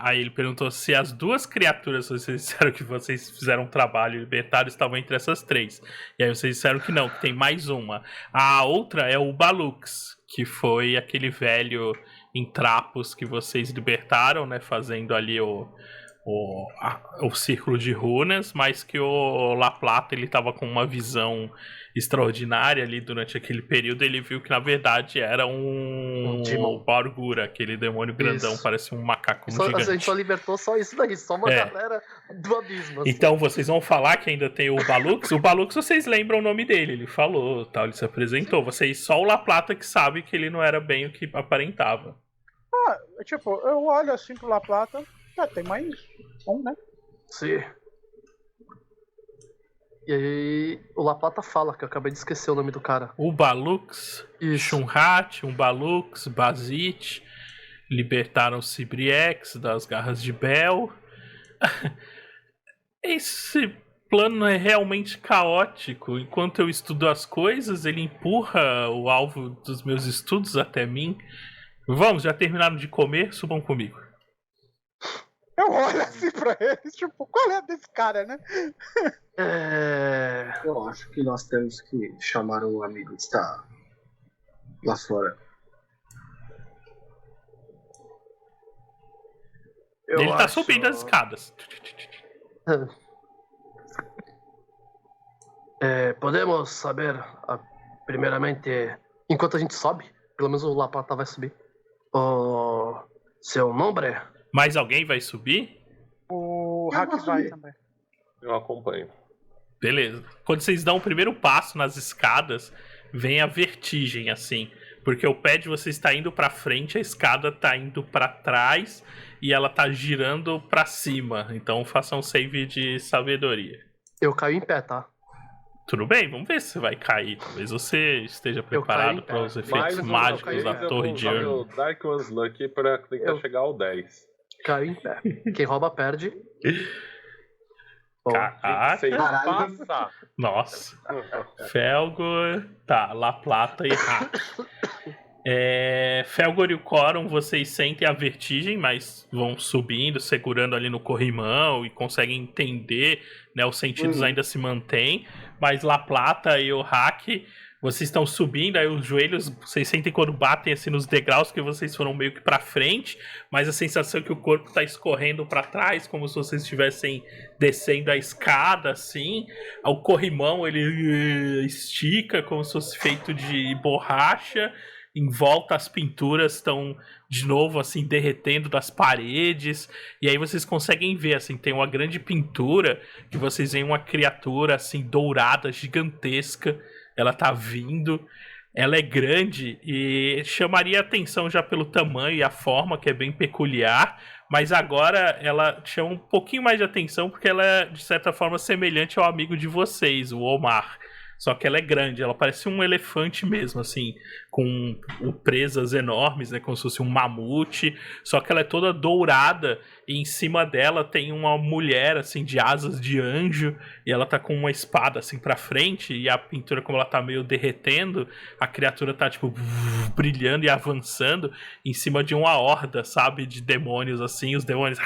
Aí ele perguntou se as 2 criaturas, vocês disseram que vocês fizeram um trabalho e libertaram, estavam entre essas 3. E aí vocês disseram que não, que tem mais uma. A outra é o Balux, que foi aquele velho em trapos que vocês libertaram, né? Fazendo ali o círculo de runas, mas que o La Plata ele tava com uma visão extraordinária ali durante aquele período. Ele viu que na verdade era um Bargura, aquele demônio grandão, parece um macaco gigante. A gente só libertou só isso daí, só uma galera do abismo. Assim. Então vocês vão falar que ainda tem o Balux. O Balux vocês lembram o nome dele, ele falou, tal, ele se apresentou. Vocês, só o La Plata que sabe que ele não era bem o que aparentava. Eu olho assim pro La Plata. Tem mais um, né? Sim. E aí o La Plata fala, que eu acabei de esquecer o nome do cara. O Balux, Shunrat, um Balux, Bazit, libertaram Cibriex das garras de Bel. Esse plano é realmente caótico. Enquanto eu estudo as coisas, ele empurra o alvo dos meus estudos até mim. Vamos, já terminaram de comer? Subam comigo. Eu olho assim pra eles, tipo, qual é desse cara, né? Eu acho que nós temos que chamar o amigo que está lá fora. Ele tá subindo as escadas. Podemos saber, primeiramente, enquanto a gente sobe, pelo menos o La Plata vai subir, o seu nome? Mais alguém vai subir? O Hack vai também. Eu acompanho. Beleza. Quando vocês dão o primeiro passo nas escadas, vem a vertigem, assim. Porque o pé de vocês está indo pra frente, a escada tá indo pra trás e ela tá girando pra cima. Então faça um save de sabedoria. Eu caio em pé, tá? Tudo bem, vamos ver se você vai cair. Talvez você esteja preparado para os efeitos mágicos da Torre de Urno. O Dark One's Lucky para tentar chegar ao 10. Caiu em pé. Quem rouba perde. Caraca. Nossa. Felgor. Tá, La Plata e Hack. Felgor e o Coron, vocês sentem a vertigem, mas vão subindo, segurando ali no corrimão e conseguem entender, né? Os sentidos ainda se mantêm. Mas La Plata e o Hack, Vocês estão subindo, aí os joelhos, vocês sentem quando batem assim nos degraus, que vocês foram meio que pra frente, mas a sensação é que o corpo tá escorrendo pra trás, como se vocês estivessem descendo a escada, assim. O corrimão, ele estica, como se fosse feito de borracha. Em volta as pinturas estão de novo assim derretendo das paredes, e aí vocês conseguem ver assim, tem uma grande pintura que vocês veem uma criatura assim dourada, gigantesca. Ela tá vindo, ela é grande e chamaria atenção já pelo tamanho e a forma, que é bem peculiar, mas agora ela chama um pouquinho mais de atenção porque ela é de certa forma semelhante ao amigo de vocês, o Omar. Só que ela é grande, ela parece um elefante mesmo, assim, com presas enormes, né, como se fosse um mamute. Só que ela é toda dourada e em cima dela tem uma mulher, assim, de asas de anjo. E ela tá com uma espada, assim, pra frente. E a pintura, como ela tá meio derretendo, a criatura tá, tipo, brilhando e avançando em cima de uma horda, sabe, de demônios, assim. Os demônios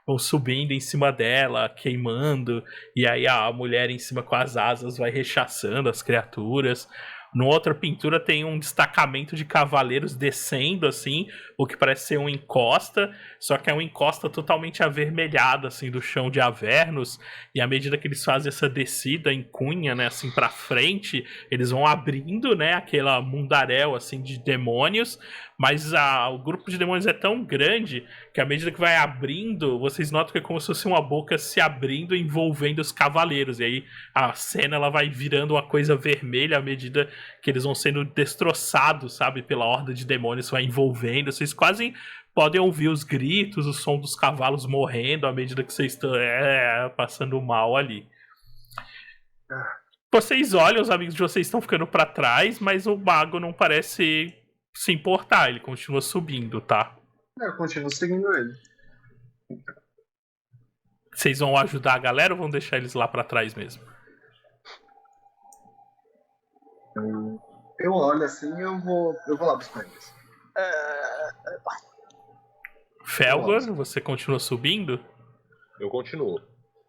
vão subindo em cima dela, queimando, e aí a mulher em cima com as asas vai rechaçando as criaturas. Numa outra pintura tem um destacamento de cavaleiros descendo, assim, o que parece ser uma encosta, só que é uma encosta totalmente avermelhada, assim, do chão de Avernus, e à medida que eles fazem essa descida em cunha, né, assim, pra frente, eles vão abrindo, né, aquela mundaréu, assim, de demônios, mas o grupo de demônios é tão grande que à medida que vai abrindo, vocês notam que é como se fosse uma boca se abrindo e envolvendo os cavaleiros. E aí a cena ela vai virando uma coisa vermelha à medida que eles vão sendo destroçados, sabe? Pela horda de demônios, vai envolvendo. Vocês quase podem ouvir os gritos, o som dos cavalos morrendo à medida que vocês estão passando mal ali. Vocês olham, os amigos de vocês estão ficando pra trás, mas o mago não parece se importar, ele continua subindo, tá? Eu continuo seguindo ele. Vocês vão ajudar a galera ou vão deixar eles lá pra trás mesmo? Eu olho assim e eu vou lá buscar eles. Felgor, você continua subindo? Eu continuo.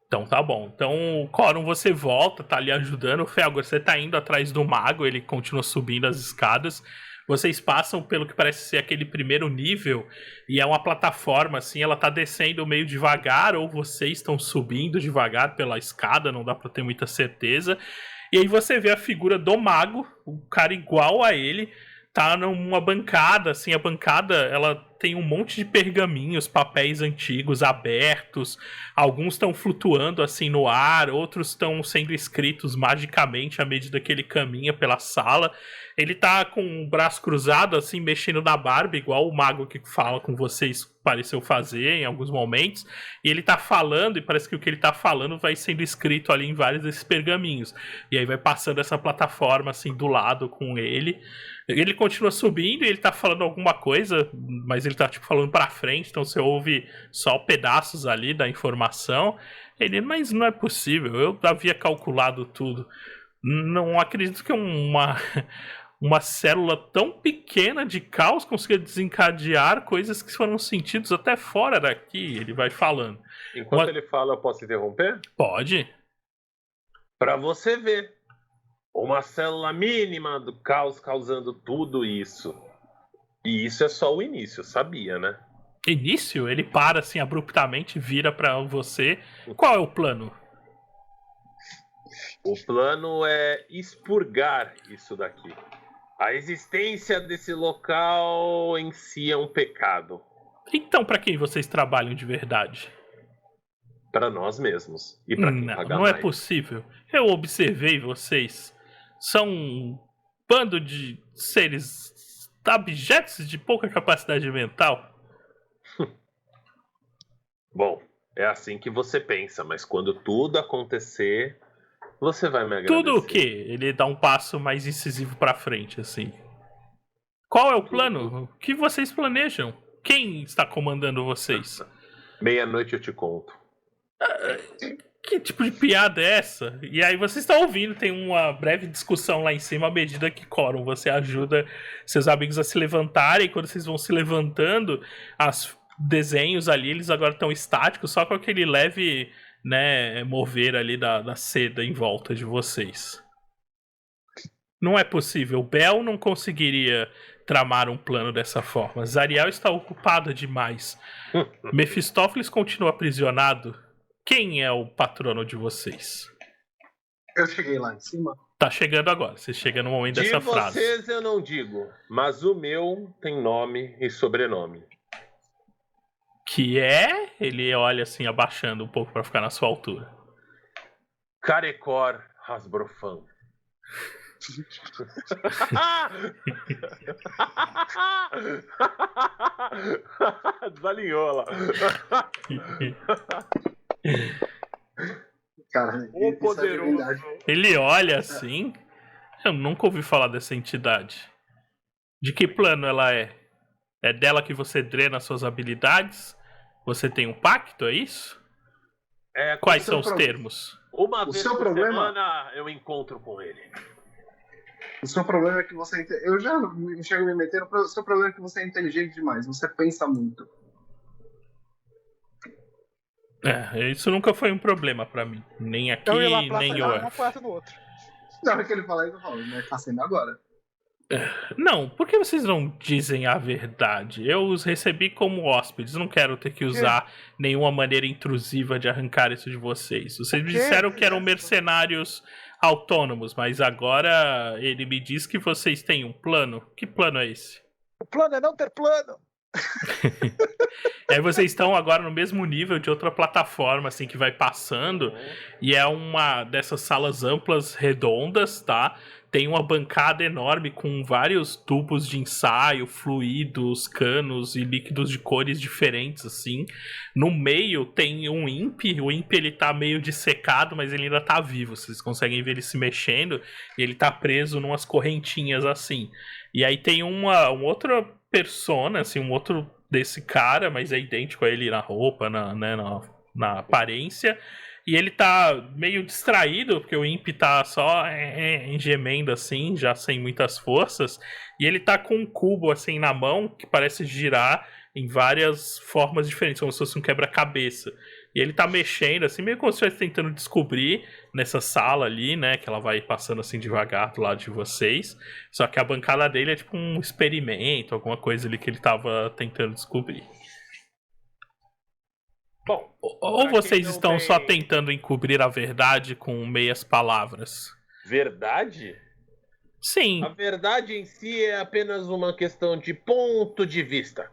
Então tá bom. Então, Corum, você volta, tá ali ajudando. Felgor, você tá indo atrás do mago, ele continua subindo as escadas. Vocês passam pelo que parece ser aquele primeiro nível, e é uma plataforma, assim, ela tá descendo meio devagar, ou vocês estão subindo devagar pela escada, não dá pra ter muita certeza. E aí você vê a figura do mago, um cara igual a ele, tá numa bancada, assim, a bancada, ela tem um monte de pergaminhos, papéis antigos abertos, alguns estão flutuando, assim, no ar, outros estão sendo escritos magicamente à medida que ele caminha pela sala. Ele tá com o braço cruzado, assim, mexendo na barba, igual o mago que fala com vocês pareceu fazer em alguns momentos. E ele tá falando, e parece que o que ele tá falando vai sendo escrito ali em vários desses pergaminhos. E aí vai passando essa plataforma, assim, do lado com ele. Ele continua subindo e ele tá falando alguma coisa, mas ele tá, tipo, falando pra frente, então você ouve só pedaços ali da informação. Ele, mas não é possível, eu havia calculado tudo. Não acredito que uma célula tão pequena de caos consiga desencadear coisas que foram sentidos até fora daqui, ele vai falando. Enquanto ele fala, eu posso interromper? Pode. Pra você ver. Uma célula mínima do caos causando tudo isso. E isso é só o início, sabia, né? Início? Ele para assim abruptamente, vira pra você. Qual é o plano? O plano é expurgar isso daqui. A existência desse local em si é um pecado. Então, pra quem vocês trabalham de verdade? Para nós mesmos. E para quem paga não mais. É possível. Eu observei vocês. São um bando de seres abjetos de pouca capacidade mental. Bom, é assim que você pensa, mas quando tudo acontecer, você vai me agradecer. Tudo o quê? Ele dá um passo mais incisivo pra frente, assim. Qual é o plano? O que vocês planejam? Quem está comandando vocês? Meia-noite eu te conto. Que tipo de piada é essa? E aí vocês estão ouvindo, tem uma breve discussão lá em cima à medida que Corum, você ajuda seus amigos a se levantarem, e quando vocês vão se levantando, os desenhos ali, eles agora estão estáticos, só com aquele leve, né, mover ali da seda em volta de vocês. Não é possível. Bel não conseguiria tramar um plano dessa forma. Zariel está ocupada demais. Mefistófeles continua aprisionado. Quem é o patrono de vocês? Eu cheguei lá em cima. Tá chegando agora. Você chega no momento dessa frase. De vocês eu não digo, mas o meu tem nome e sobrenome. Que é... Ele olha assim, abaixando um pouco pra ficar na sua altura. Carecor Hasbrofan. Desalinhou lá. Cara, O isso é poderoso. verdade. Ele olha assim... Eu nunca ouvi falar dessa entidade. De que plano ela é? É dela que você drena suas habilidades? Você tem um pacto, é isso? Quais são os termos? Uma O vez seu por problema- semana eu encontro com ele. O seu problema é que você. Eu já me chego a me meter. O seu problema é que você é inteligente demais. Você pensa muito. Isso nunca foi um problema pra mim. Nem aqui, Eu e La nem Plata em um Orf. perto do outro. Na hora que ele fala isso, eu falo, mas tá sendo agora. Não, por que vocês não dizem a verdade? Eu os recebi como hóspedes, não quero ter que usar nenhuma maneira intrusiva de arrancar isso de vocês. Vocês me quê? disseram que eram mercenários autônomos, mas agora ele me diz que vocês têm um plano. Que plano é esse? O plano é não ter plano. Aí vocês estão agora no mesmo nível de outra plataforma, assim, que vai passando, e é uma dessas salas amplas, redondas, tá? Tem uma bancada enorme com vários tubos de ensaio, fluidos, canos e líquidos de cores diferentes, assim. No meio tem um imp, o imp ele tá meio dissecado, mas ele ainda tá vivo. Vocês conseguem ver ele se mexendo e ele tá preso numas correntinhas, assim. E aí tem um outra persona, assim, um outro desse cara, mas é idêntico a ele na roupa, na aparência. E ele tá meio distraído, porque o Imp tá só gemendo assim, já sem muitas forças. E ele tá com um cubo assim na mão, que parece girar em várias formas diferentes, como se fosse um quebra-cabeça. E ele tá mexendo, assim, meio como se estivesse tentando descobrir nessa sala ali, né? Que ela vai passando assim devagar do lado de vocês. Só que a bancada dele é tipo um experimento, alguma coisa ali que ele tava tentando descobrir. Bom, Ou pra vocês quem não estão tem só tentando encobrir a verdade com meias palavras? verdade? Sim. A verdade em si é apenas uma questão de ponto de vista.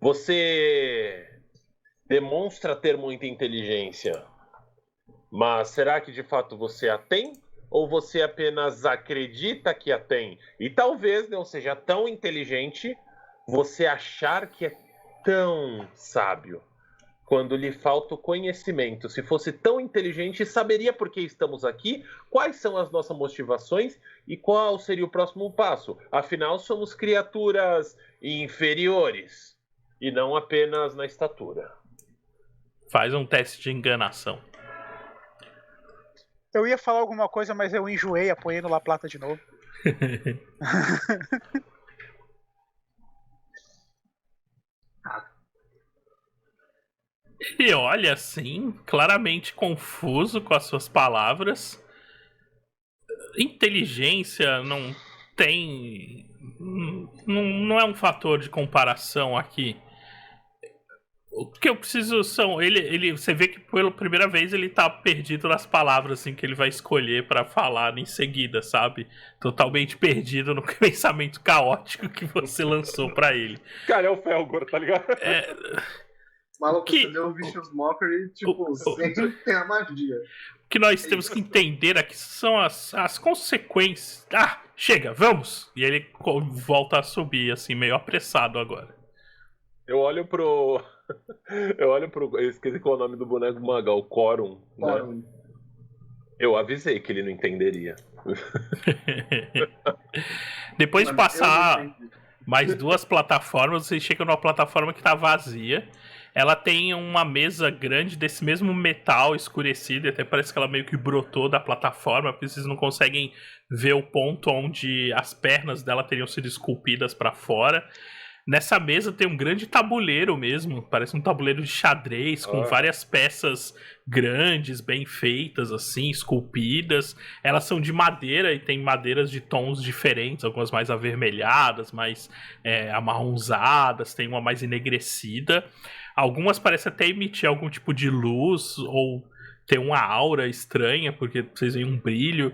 Você demonstra ter muita inteligência, mas será que de fato você a tem? Ou você apenas acredita que a tem? E talvez não seja tão inteligente você achar que é tão sábio, quando lhe falta o conhecimento. Se fosse tão inteligente, saberia por que estamos aqui, quais são as nossas motivações e qual seria o próximo passo. Afinal, somos criaturas inferiores e não apenas na estatura. Faz um teste de enganação. Eu ia falar alguma coisa, mas eu enjoei, apoiei no La Plata de novo. Ele olha assim, claramente confuso com as suas palavras. Inteligência não tem. Não é um fator de comparação aqui. O que eu preciso são. Você vê que pela primeira vez ele tá perdido nas palavras assim, que ele vai escolher pra falar em seguida, sabe? Totalmente perdido no pensamento caótico que você lançou pra ele. Cara, é o Felgor, tá ligado? Maluco, Que- você deu o Vicious Mockery, tipo, sempre tem a magia. O que nós temos que entender aqui são as consequências. Ah, chega, vamos! E ele volta a subir, assim, meio apressado agora. Eu olho pro. Eu esqueci qual é o nome do boneco Magal, o Corum. Né? Fórum. Eu avisei que ele não entenderia. Depois de Mano, passar eu não entendi. mais 2 plataformas, você chega numa plataforma que tá vazia. Ela tem uma mesa grande desse mesmo metal escurecido, e até parece que ela meio que brotou da plataforma, porque vocês não conseguem ver o ponto onde as pernas dela teriam sido esculpidas pra fora. Nessa mesa tem um grande tabuleiro mesmo, parece um tabuleiro de xadrez com várias peças grandes, bem feitas, assim, esculpidas. Elas são de madeira e tem madeiras de tons diferentes, algumas mais avermelhadas, mais amarronzadas, tem uma mais enegrecida. Algumas parecem até emitir algum tipo de luz ou ter uma aura estranha, porque vocês veem um brilho.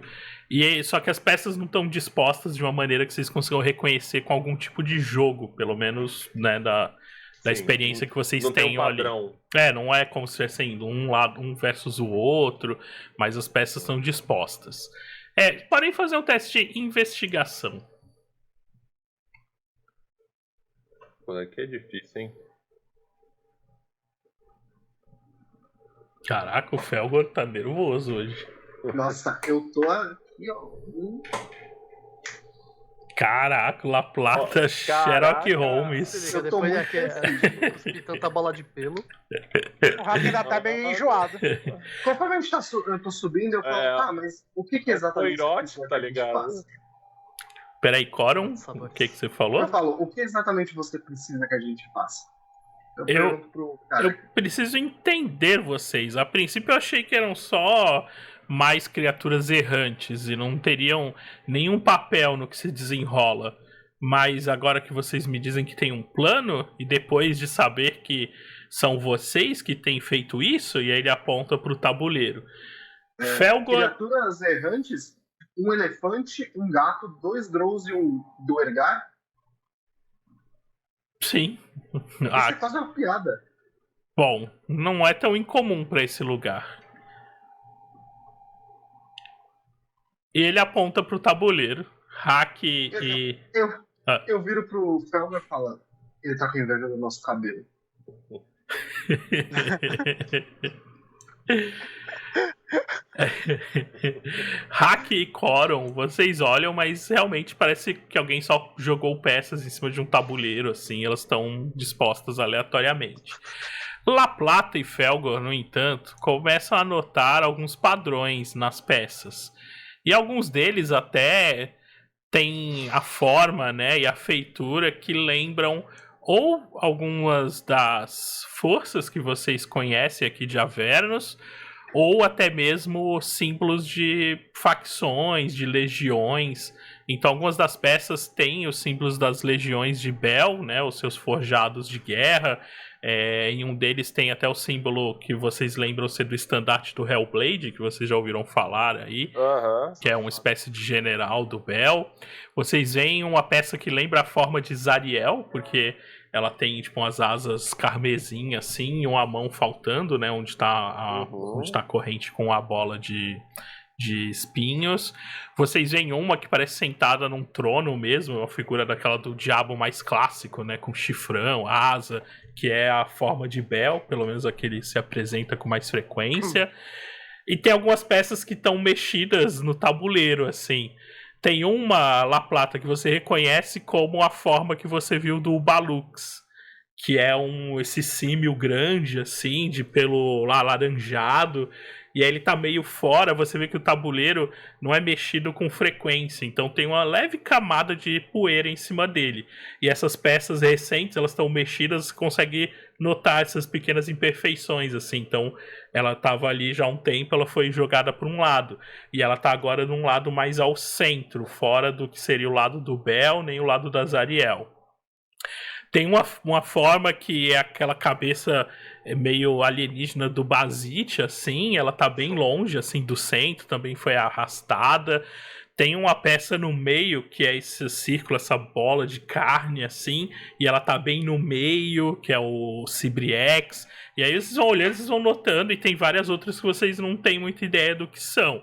Só que as peças não estão dispostas de uma maneira que vocês consigam reconhecer com algum tipo de jogo, pelo menos, né, da experiência que vocês tenham ali. Não é como se fosse indo um lado, um versus o outro, mas as peças estão dispostas. Podem fazer um teste de investigação. Pô, aqui é difícil, hein? Caraca, o Felgor tá nervoso hoje. Nossa, eu tô aqui, ó. Caraca, La Plata, Sherlock Holmes. Eu tô Depois muito cuspi tanta bola de pelo. O Hack ainda tá bem enjoado. Conforme a gente eu tô subindo, eu falo, mas o que exatamente Coirote, tá ligado? Peraí, Coron, o que você falou? Eu falo, o que exatamente você precisa que a gente faça? Eu pergunto pro cara. Eu preciso entender vocês. A princípio eu achei que eram só mais criaturas errantes e não teriam nenhum papel no que se desenrola. Mas agora que vocês me dizem que tem um plano, e depois de saber que são vocês que têm feito isso, e aí ele aponta pro tabuleiro. Felgor... Criaturas errantes, um elefante, um gato, 2 Drows e um Duergar? Sim. Você faz uma piada. Bom, não é tão incomum pra esse lugar. E ele aponta pro tabuleiro. Hack e... Eu viro pro Felgor e falo, ele tá com inveja do nosso cabelo. Hack e Coron, vocês olham, mas realmente parece que alguém só jogou peças em cima de um tabuleiro, assim, elas estão dispostas aleatoriamente. La Plata e Felgor, no entanto, começam a notar alguns padrões nas peças. E alguns deles até têm a forma, né, e a feitura que lembram ou algumas das forças que vocês conhecem aqui de Avernus, ou até mesmo símbolos de facções, de legiões. Então algumas das peças têm os símbolos das legiões de Bel, né, os seus forjados de guerra. Em um deles tem até o símbolo que vocês lembram ser do estandarte do Hellblade, que vocês já ouviram falar aí, que é uma espécie de general do Bel. Vocês veem uma peça que lembra a forma de Zariel, porque ela tem tipo umas asas carmesim assim, e uma mão faltando, né, onde tá a corrente com a bola de espinhos. Vocês veem uma que parece sentada num trono mesmo, uma figura daquela do diabo mais clássico, né, com chifrão, asa, que é a forma de Bel, pelo menos aquele se apresenta com mais frequência. E tem algumas peças que estão mexidas no tabuleiro, assim. Tem uma La Plata que você reconhece como a forma que você viu do Balux, que é esse símil grande, assim, de pelo alaranjado. E aí ele tá meio fora, você vê que o tabuleiro não é mexido com frequência, então tem uma leve camada de poeira em cima dele. E essas peças recentes, elas estão mexidas, você consegue notar essas pequenas imperfeições, assim. Então ela tava ali já há um tempo, ela foi jogada para um lado. E ela tá agora num lado mais ao centro, fora do que seria o lado do Bel, nem o lado da Zariel. Tem uma forma que é aquela cabeça meio alienígena do Basite, assim, ela tá bem longe, assim, do centro, também foi arrastada. Tem uma peça no meio, que é esse círculo, essa bola de carne, assim, e ela tá bem no meio, que é o Cibriex. E aí vocês vão olhando, vocês vão notando, e tem várias outras que vocês não têm muita ideia do que são.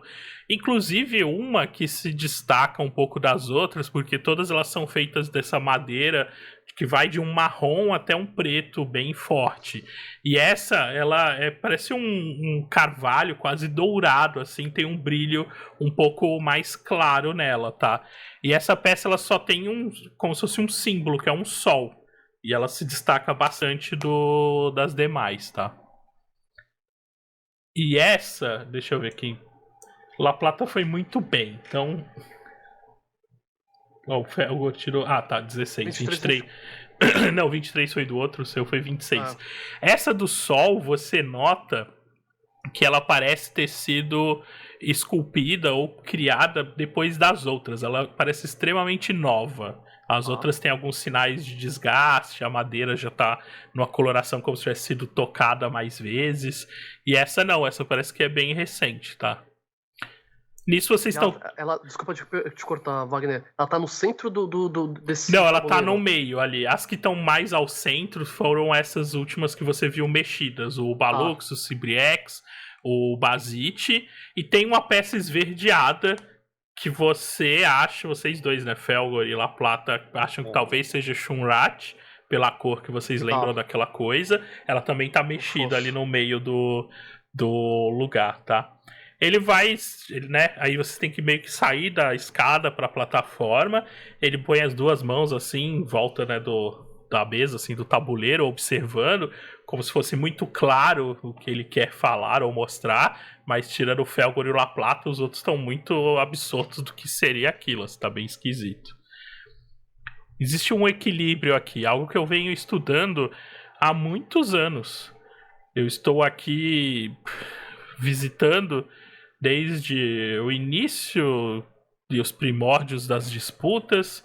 Inclusive uma que se destaca um pouco das outras, porque todas elas são feitas dessa madeira que vai de um marrom até um preto bem forte. E essa, ela parece um carvalho quase dourado, assim, tem um brilho um pouco mais claro nela, tá? E essa peça, ela só tem como se fosse um símbolo, que é um sol. E ela se destaca bastante das demais, tá? E essa, deixa eu ver aqui. La Plata foi muito bem, então... O Felgor tirou... Ah, tá, 16. Não, 23 foi do outro, o seu foi 26. Ah. Essa do Sol, você nota que ela parece ter sido esculpida ou criada depois das outras. Ela parece extremamente nova. As outras têm alguns sinais de desgaste, a madeira já tá numa coloração como se tivesse sido tocada mais vezes. E essa não, essa parece que é bem recente, tá? Nisso vocês estão... Desculpa te cortar, Wagner. Ela tá no centro desse... Não, ela tá tabuleiro. no meio ali. As que estão mais ao centro foram essas últimas que você viu mexidas. O Balux, o Cibriex, o Bazite. E tem uma peça esverdeada que você acha, vocês dois, né, Felgor e La Plata, acham que talvez seja Shunrat, pela cor que vocês lembram daquela coisa. Ela também tá mexida ali no meio do lugar, tá? Ele vai, né, aí você tem que meio que sair da escada pra plataforma. Ele põe as duas mãos assim, em volta, né, da mesa, assim, do tabuleiro, observando, como se fosse muito claro o que ele quer falar ou mostrar, mas tirando o Felgor e o La Plata, os outros estão muito absortos do que seria aquilo, tá bem esquisito. Existe um equilíbrio aqui, algo que eu venho estudando há muitos anos. Eu estou aqui visitando desde o início e os primórdios das disputas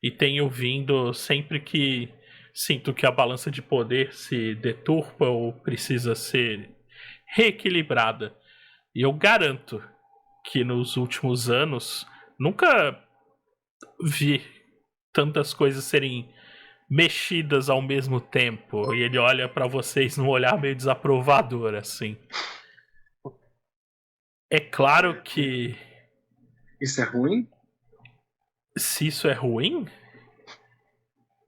e tenho vindo sempre que sinto que a balança de poder se deturpa ou precisa ser reequilibrada. E eu garanto que nos últimos anos nunca vi tantas coisas serem mexidas ao mesmo tempo. E ele olha pra vocês num olhar meio desaprovador, assim. É claro que... Isso é ruim? Se isso é ruim,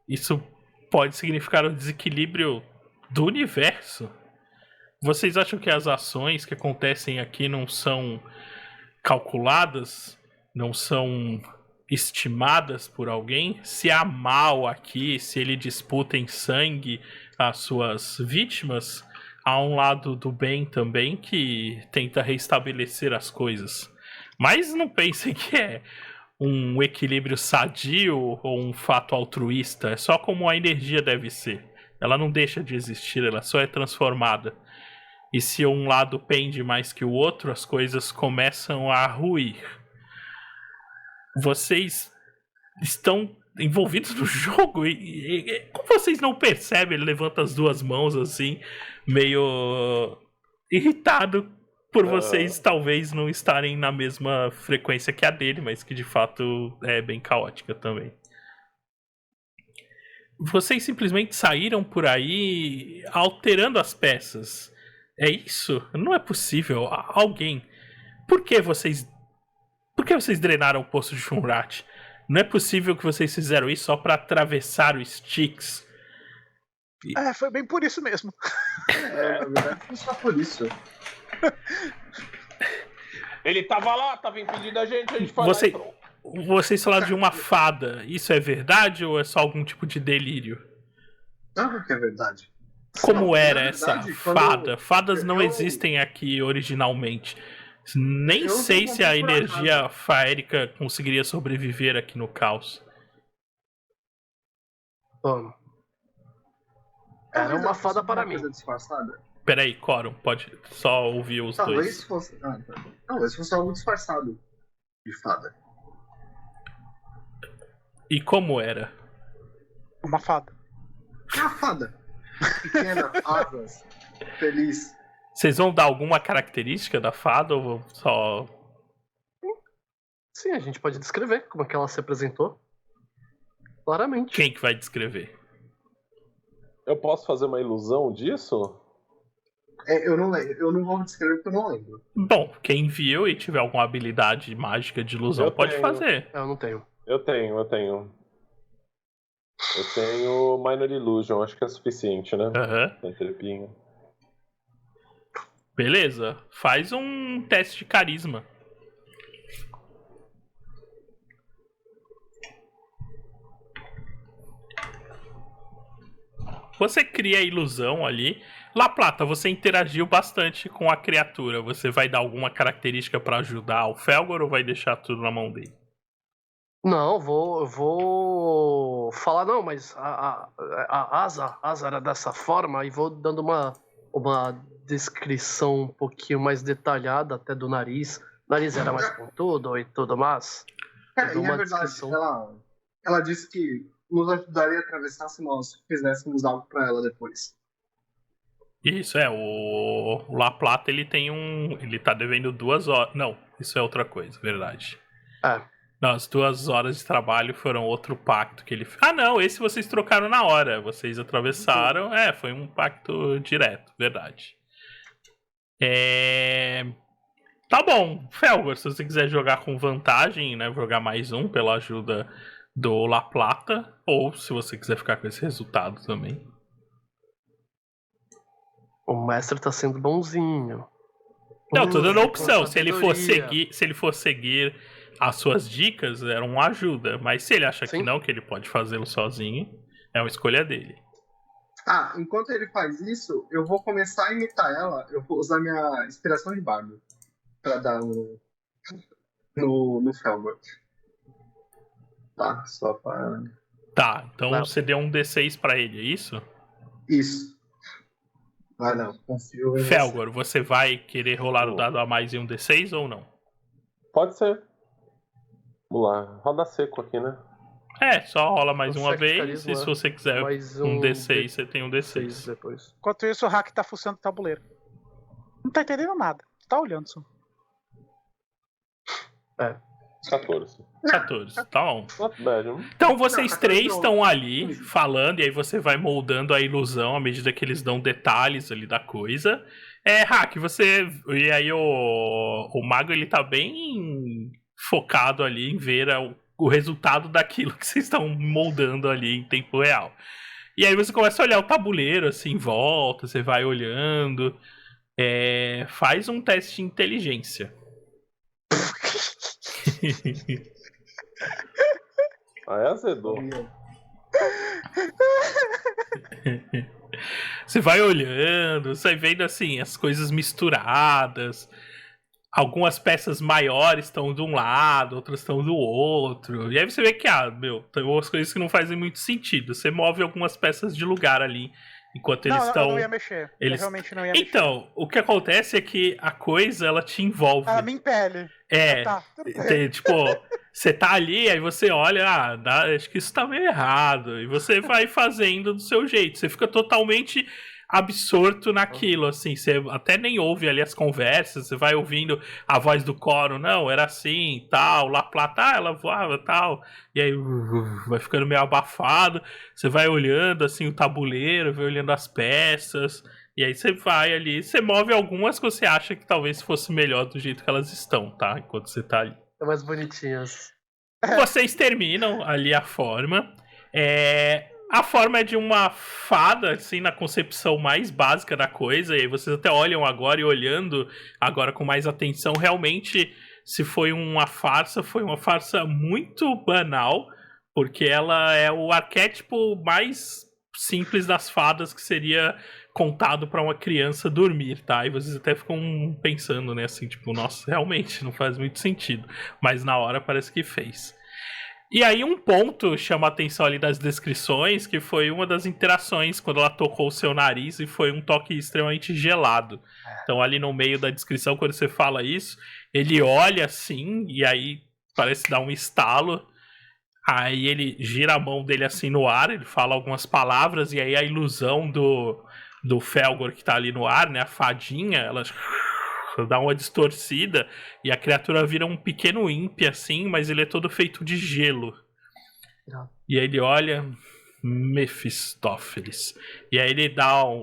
isso pode significar o desequilíbrio do universo. Vocês acham que as ações que acontecem aqui não são calculadas? Não são estimadas por alguém? Se há mal aqui, se ele disputa em sangue as suas vítimas, há um lado do bem também que tenta restabelecer as coisas. Mas não pensem que é um equilíbrio sadio ou um fato altruísta. É só como a energia deve ser. Ela não deixa de existir, ela só é transformada. E se um lado pende mais que o outro, as coisas começam a ruir. Vocês estão envolvidos no jogo e como vocês não percebem? Ele levanta as duas mãos assim, meio irritado por vocês talvez não estarem na mesma frequência que a dele, mas que de fato é bem caótica também. Vocês simplesmente saíram por aí alterando as peças. É isso? Não é possível. Alguém... Por que vocês drenaram o poço de Shunrat? Não é possível que vocês fizeram isso só pra atravessar o Styx. Foi bem por isso mesmo. Na verdade, não só por isso. Ele tava lá, tava impedindo a gente foi Você... lá e pronto. Vocês falaram de uma fada. Isso é verdade ou é só algum tipo de delírio? Não, que é verdade. Como Não, era na essa verdade, fada? Fadas não eu- existem aqui originalmente. Nem Eu sei não se a comprei por energia faérica conseguiria sobreviver aqui no caos. Mano, era uma fada para mim. Coisa disfarçada? Peraí, Corum, pode só ouvir os Talvez dois. fosse. Talvez fosse algo disfarçado de fada. E como era? Uma fada. Uma fada. Pequena, asas, feliz. Vocês vão dar alguma característica da fada ou só... Sim, a gente pode descrever como é que ela se apresentou. Claramente. Quem que vai descrever? Eu posso fazer uma ilusão disso? Eu não vou descrever porque eu não lembro. Bom, quem viu e tiver alguma habilidade mágica de ilusão Eu pode tenho. fazer. Eu não tenho. Eu tenho. Eu tenho Minor Illusion, acho que é suficiente, né? Aham. Tem trepinho. Beleza. Faz um teste de carisma. Você cria a ilusão ali. La Plata, você interagiu bastante com a criatura. Você vai dar alguma característica pra ajudar o Felgor ou vai deixar tudo na mão dele? Não, eu vou falar, não, mas a asa era dessa forma, e vou dando uma descrição um pouquinho mais detalhada até do nariz. O nariz era mais pontudo e tudo mais. E na verdade, ela disse que nos ajudaria a atravessar se nós fizéssemos algo pra ela depois. Isso, o La Plata, ele tá devendo 2 horas. Não, isso é outra coisa, verdade. Não, as 2 horas de trabalho foram outro pacto que ele fez. Ah, não, esse vocês trocaram na hora. Vocês atravessaram. Foi um pacto direto, verdade. Tá bom, Felgor, se você quiser jogar com vantagem, né? Jogar mais um pela ajuda do La Plata. Ou se você quiser ficar com esse resultado também. O mestre tá sendo bonzinho. Não, tô dando a opção. Se ele for seguir as suas dicas, era uma ajuda. Mas se ele acha que não, que ele pode fazê-lo sozinho, é uma escolha dele. Enquanto ele faz isso, eu vou começar a imitar ela. Eu vou usar minha inspiração de bardo pra dar no Felgor. Tá, só pra... Tá, então você deu um D6 pra ele, é isso? Isso. Não, confio em Felgor, você vai querer rolar o dado a mais em um D6 ou não? Pode ser. Vamos lá, roda seco aqui, né? Só rola mais Um uma cheque de vez. carisma, E se você quiser mais um D6, você tem um D6. depois. Enquanto isso, o Hack tá fuçando o tabuleiro. Não tá entendendo nada. Tá olhando só. 14. 14, tá bom. Not bad, hein? Então vocês três estão ali falando, e aí você vai moldando a ilusão à medida que eles dão detalhes ali da coisa. Hack, você... E aí o mago, ele tá bem focado ali em ver o resultado daquilo que vocês estão moldando ali em tempo real. E aí você começa a olhar o tabuleiro assim em volta, você vai olhando. Faz um teste de inteligência. Azedou. Você vai olhando, você vai vendo assim as coisas misturadas. Algumas peças maiores estão de um lado, outras estão do outro. E aí você vê que, tem umas coisas que não fazem muito sentido. Você move algumas peças de lugar ali, enquanto eles estão... Eu não ia mexer. Eu realmente não ia mexer. Então, o que acontece é que a coisa, ela te envolve. Ela me impele. Tá, tipo, você tá ali, aí você olha, acho que isso tá meio errado. E você vai fazendo do seu jeito. Você fica totalmente absorto naquilo, assim, você até nem ouve ali as conversas, você vai ouvindo a voz do coro, não, era assim, tal, La Plata, ela voava, tal, e aí vai ficando meio abafado, você vai olhando, assim, o tabuleiro, vai olhando as peças, e aí você vai ali, você move algumas que você acha que talvez fosse melhor do jeito que elas estão, tá, enquanto você tá ali. É mais bonitinhas. Vocês terminam ali a forma, a forma é de uma fada, assim, na concepção mais básica da coisa, e aí vocês até olham agora e olhando agora com mais atenção, realmente, se foi uma farsa muito banal, porque ela é o arquétipo mais simples das fadas que seria contado para uma criança dormir, tá? E vocês até ficam pensando, né, assim, tipo, nossa, realmente não faz muito sentido, mas na hora parece que fez. E aí um ponto chama a atenção ali das descrições, que foi uma das interações quando ela tocou o seu nariz e foi um toque extremamente gelado. Então ali no meio da descrição, quando você fala isso, ele olha assim e aí parece dar um estalo. Aí ele gira a mão dele assim no ar, ele fala algumas palavras e aí a ilusão do Felgor que tá ali no ar, né, a fadinha, ela dá uma distorcida e a criatura vira um pequeno imp assim, mas ele é todo feito de gelo. E aí ele olha, Mefistófeles. E aí ele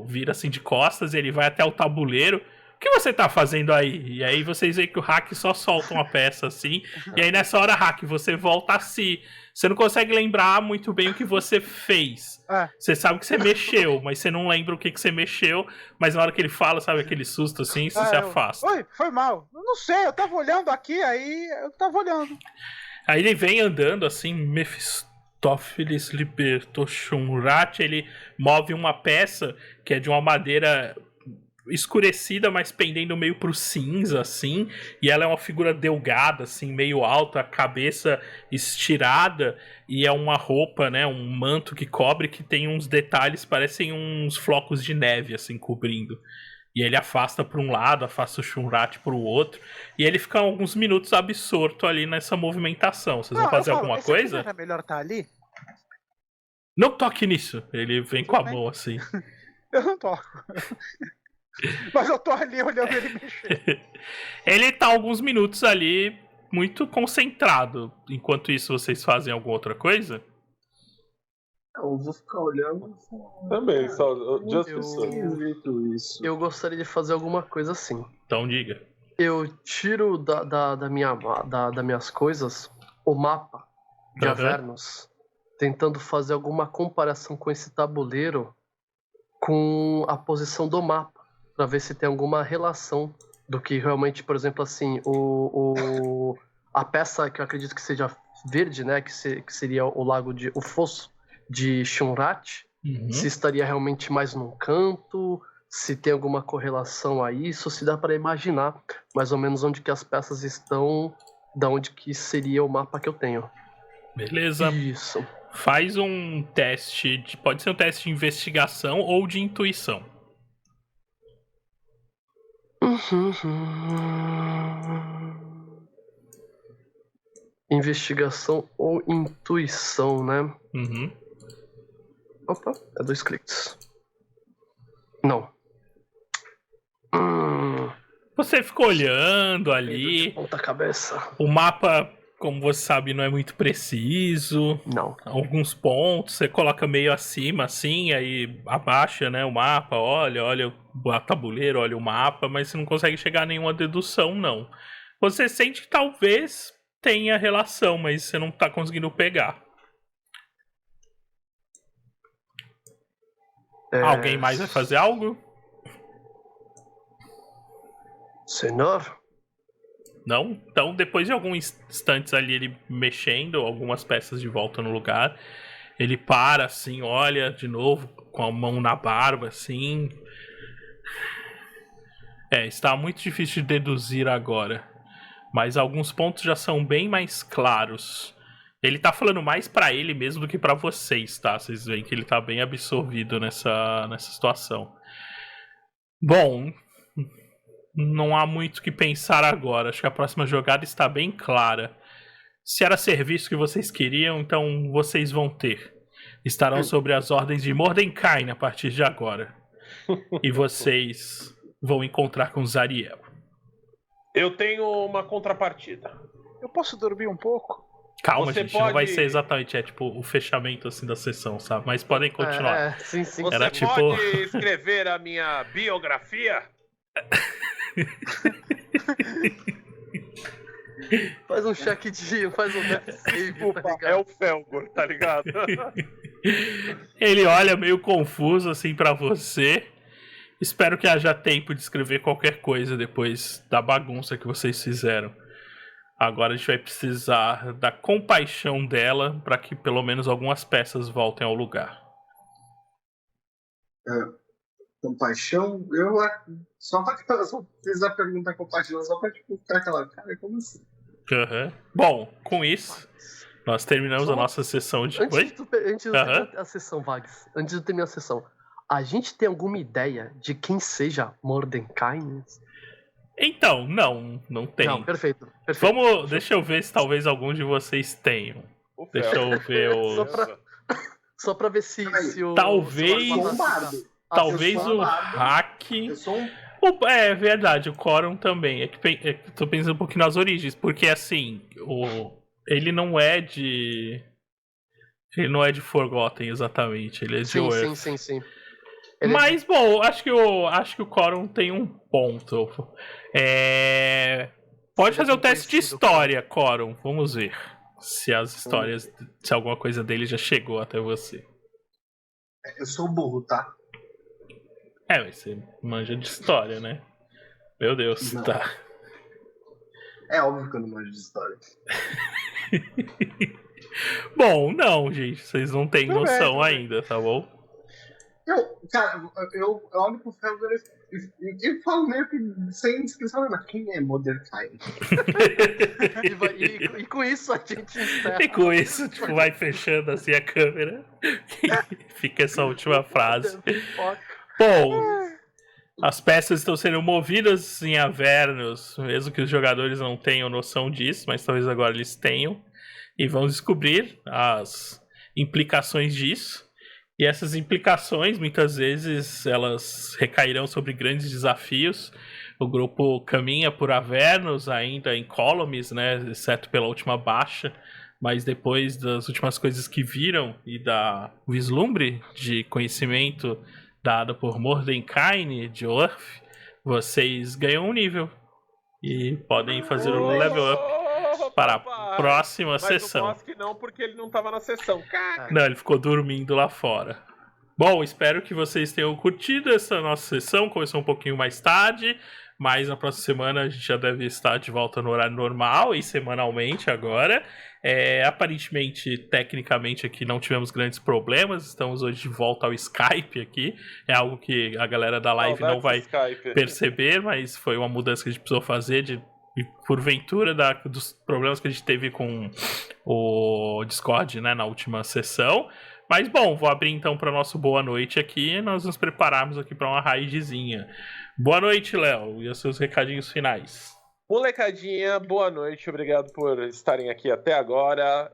vira assim de costas e ele vai até o tabuleiro. O que você tá fazendo aí? E aí vocês veem que o Hack só solta uma peça assim. E aí nessa hora, Hack, você volta a si. Você não consegue lembrar muito bem o que você fez. Você sabe que você mexeu, mas você não lembra o que você mexeu. Mas na hora que ele fala, sabe aquele susto assim, você se afasta. Oi, foi mal. Eu não sei, eu tava olhando aqui, aí eu tava olhando. Aí ele vem andando assim, Mefistófeles Libertoshunrat, ele move uma peça que é de uma madeira escurecida, mas pendendo meio pro cinza, assim. E ela é uma figura delgada, assim, meio alta, a cabeça estirada. E é uma roupa, né? Um manto que cobre, que tem uns detalhes, parecem uns flocos de neve, assim, cobrindo. E ele afasta para um lado, afasta o Shunrat para o outro. E ele fica alguns minutos absorto ali nessa movimentação. Vocês vão fazer alguma coisa? Era melhor estar ali? Não toque nisso. Ele vem com a mão assim. Eu não toco. Mas eu tô ali olhando ele mexer. Ele tá alguns minutos ali, muito concentrado. Enquanto isso, vocês fazem alguma outra coisa? Eu vou ficar olhando. Também, só. Just Esquisito isso. Eu gostaria de fazer alguma coisa assim. Então diga. Eu tiro das minhas coisas o mapa de Aham. Avernus, tentando fazer alguma comparação com esse tabuleiro com a posição do mapa, para ver se tem alguma relação do que realmente, por exemplo, assim, a peça que eu acredito que seja verde, né, que seria o fosso de Shunrat, se estaria realmente mais num canto, se tem alguma correlação a isso, se dá para imaginar mais ou menos onde que as peças estão, da onde que seria o mapa que eu tenho. Beleza. Isso. Faz um teste. Pode ser um teste de investigação ou de intuição. Investigação ou intuição, né? Uhum. Opa, é 2 cliques. Não. Você ficou olhando ali. Ponta cabeça. O mapa, como você sabe, não é muito preciso. Não. Alguns pontos, você coloca meio acima, assim, aí abaixa, né, o mapa, olha o tabuleiro, olha o mapa, mas você não consegue chegar a nenhuma dedução, não. Você sente que talvez tenha relação, mas você não tá conseguindo pegar. Alguém mais vai fazer algo? Senhor? Não? Então, depois de alguns instantes ali, ele mexendo algumas peças de volta no lugar, ele para assim, olha de novo, com a mão na barba, assim. Está muito difícil de deduzir agora. Mas alguns pontos já são bem mais claros. Ele tá falando mais pra ele mesmo do que pra vocês, tá? Vocês veem que ele tá bem absorvido nessa situação. Bom, não há muito o que pensar agora. Acho que a próxima jogada está bem clara. Se era serviço que vocês queriam, então vocês vão ter. Estarão sobre as ordens de Mordenkainen a partir de agora. E vocês vão encontrar com Zariel. Eu tenho uma contrapartida. Eu posso dormir um pouco? Calma, Você gente, não vai pode- ser exatamente, tipo o fechamento assim da sessão, sabe? Mas podem continuar. Sim, sim. Você Era tipo- pode escrever a minha biografia? Faz um check de. Faz um death save, Desculpa, tá ligado? é o Felgor, tá ligado? Ele olha meio confuso assim pra você. Espero que haja tempo de escrever qualquer coisa depois da bagunça que vocês fizeram. Agora a gente vai precisar da compaixão dela para que pelo menos algumas peças voltem ao lugar. Compaixão, só fiz a pergunta compaixão, só pra tipo, ficar aquela cara, como assim? Uhum. Bom, com isso, nós terminamos Só a nossa sessão de... Antes Oi? de terminar Aham. a sessão, Vags, antes de terminar a sessão, a gente tem alguma ideia de quem seja Mordenkainen? Então, não tem. Não, perfeito. Deixa eu ver se talvez alguns de vocês tenham. O Deixa Felgor. eu ver o... Só pra ver se o. Talvez- se o- Eu sou um bardo. Talvez eu sou o amado. hack... Eu sou um. É verdade, o Corum também. Tô pensando um pouquinho nas origens, porque assim, ele não é de. Ele não é de Forgotten exatamente, ele é de Sim, Earth. sim. Ele é Mas, bom, acho que o Corum tem um ponto. Pode Ele fazer é um teste de conhecido, história, Corum. Vamos ver se as histórias. Se alguma coisa dele já chegou até você. Eu sou burro, tá? Mas você manja de história, né? Meu Deus, Não. tá. É óbvio que eu não manjo de história. Bom, não, gente. Vocês não têm Tudo bem, noção tudo bem. ainda, tá bom? Eu olho pro Felder e falo meio que sem descrição, mas quem é Mordecai? E com isso a gente encerra. E com isso, tipo, vai fechando assim a câmera. Fica essa última frase. Bom, as peças estão sendo movidas em Avernus, mesmo que os jogadores não tenham noção disso, mas talvez agora eles tenham. E vão descobrir as implicações disso. E essas implicações, muitas vezes, elas recairão sobre grandes desafios. O grupo caminha por Avernus, ainda em Colomis, né, exceto pela última baixa. Mas depois das últimas coisas que viram e da vislumbre de conhecimento dado por Mordenkainen de Orf, vocês ganham um nível. E podem fazer um level up para a próxima sessão. Mas o Bosk não, porque ele não estava na sessão. Não, ele ficou dormindo lá fora. Bom, espero que vocês tenham curtido essa nossa sessão. Começou um pouquinho mais tarde, mas na próxima semana a gente já deve estar de volta no horário normal e semanalmente agora. Aparentemente, tecnicamente aqui não tivemos grandes problemas. Estamos hoje de volta ao Skype aqui. É algo que a galera da live não vai perceber, mas foi uma mudança que a gente precisou fazer e porventura dos problemas que a gente teve com o Discord, né, na última sessão. Mas bom, vou abrir então para nosso boa noite aqui e nós nos prepararmos aqui para uma raidzinha. Boa noite, Léo, e os seus recadinhos finais. Molecadinha, boa noite, obrigado por estarem aqui até agora.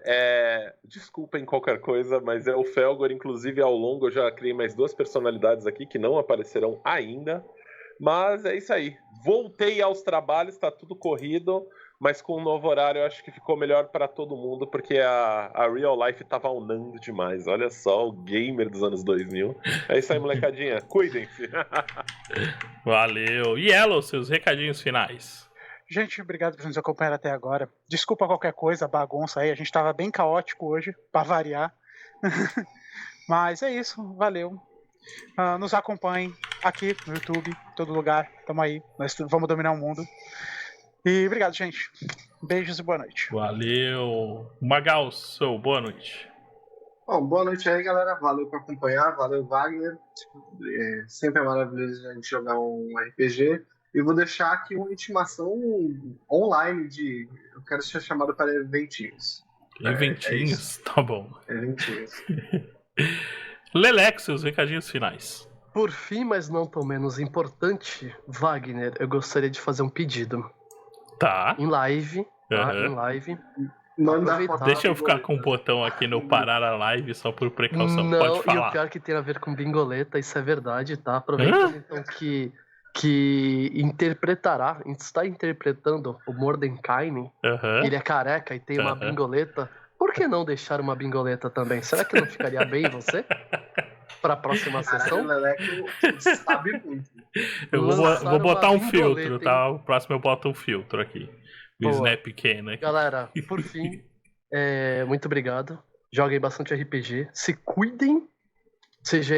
Desculpem qualquer coisa, mas o Felgor, inclusive ao longo eu já criei mais 2 personalidades aqui que não aparecerão ainda. Mas é isso aí. Voltei aos trabalhos, tá tudo corrido, mas com o novo horário eu acho que ficou melhor para todo mundo, porque a Real Life tava unando demais. Olha só, o gamer dos anos 2000. É isso aí, molecadinha. Cuidem-se. Valeu. E Yellow, seus recadinhos finais. Gente, obrigado por nos acompanhar até agora. Desculpa qualquer coisa, bagunça aí. A gente tava bem caótico hoje, para variar. Mas é isso, valeu. Nos acompanhem aqui no YouTube, em todo lugar. Tamo aí, nós vamos dominar o mundo. E obrigado, gente. Beijos e boa noite. Valeu. Magal, boa noite. Bom, boa noite aí, galera. Valeu por acompanhar. Valeu, Wagner. Sempre é maravilhoso a gente jogar um RPG. E vou deixar aqui uma intimação online eu quero ser chamado para eventinhos. Eventinhos? Tá bom. Eventinhos. Lelex, seus recadinhos finais. Por fim, mas não tão menos importante, Wagner, eu gostaria de fazer um pedido. Tá. Em live, tá? Em live. Deixa eu ficar com o botão aqui no parar a live só por precaução. Não, pode falar. E o pior que tem a ver com bingoleta, isso é verdade, tá? Aproveitando então que está interpretando o Mordenkainen, ele é careca e tem uma bingoleta. Por que não deixar uma bingoleta também? Será que não ficaria bem em você? Para a próxima sessão? Sabe muito. Eu vou botar um filtro, tá? O próximo eu boto um filtro aqui. O Snap pequeno aqui. Galera, por fim, muito obrigado. Joguem bastante RPG. Se cuidem. Seja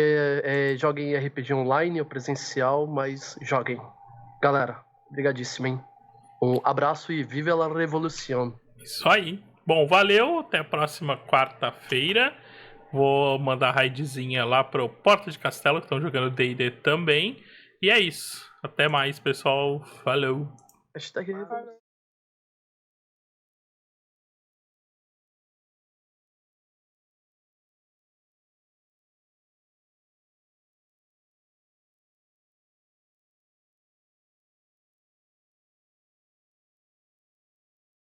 joguem RPG online ou presencial, mas joguem. Galera, brigadíssimo, hein? Um abraço e viva a revolução. Isso aí. Bom, valeu. Até a próxima quarta-feira. Vou mandar a raidzinha lá pro Porta de Castelo, que estão jogando D&D também. E é isso. Até mais, pessoal. Valeu. Hashtag revolução.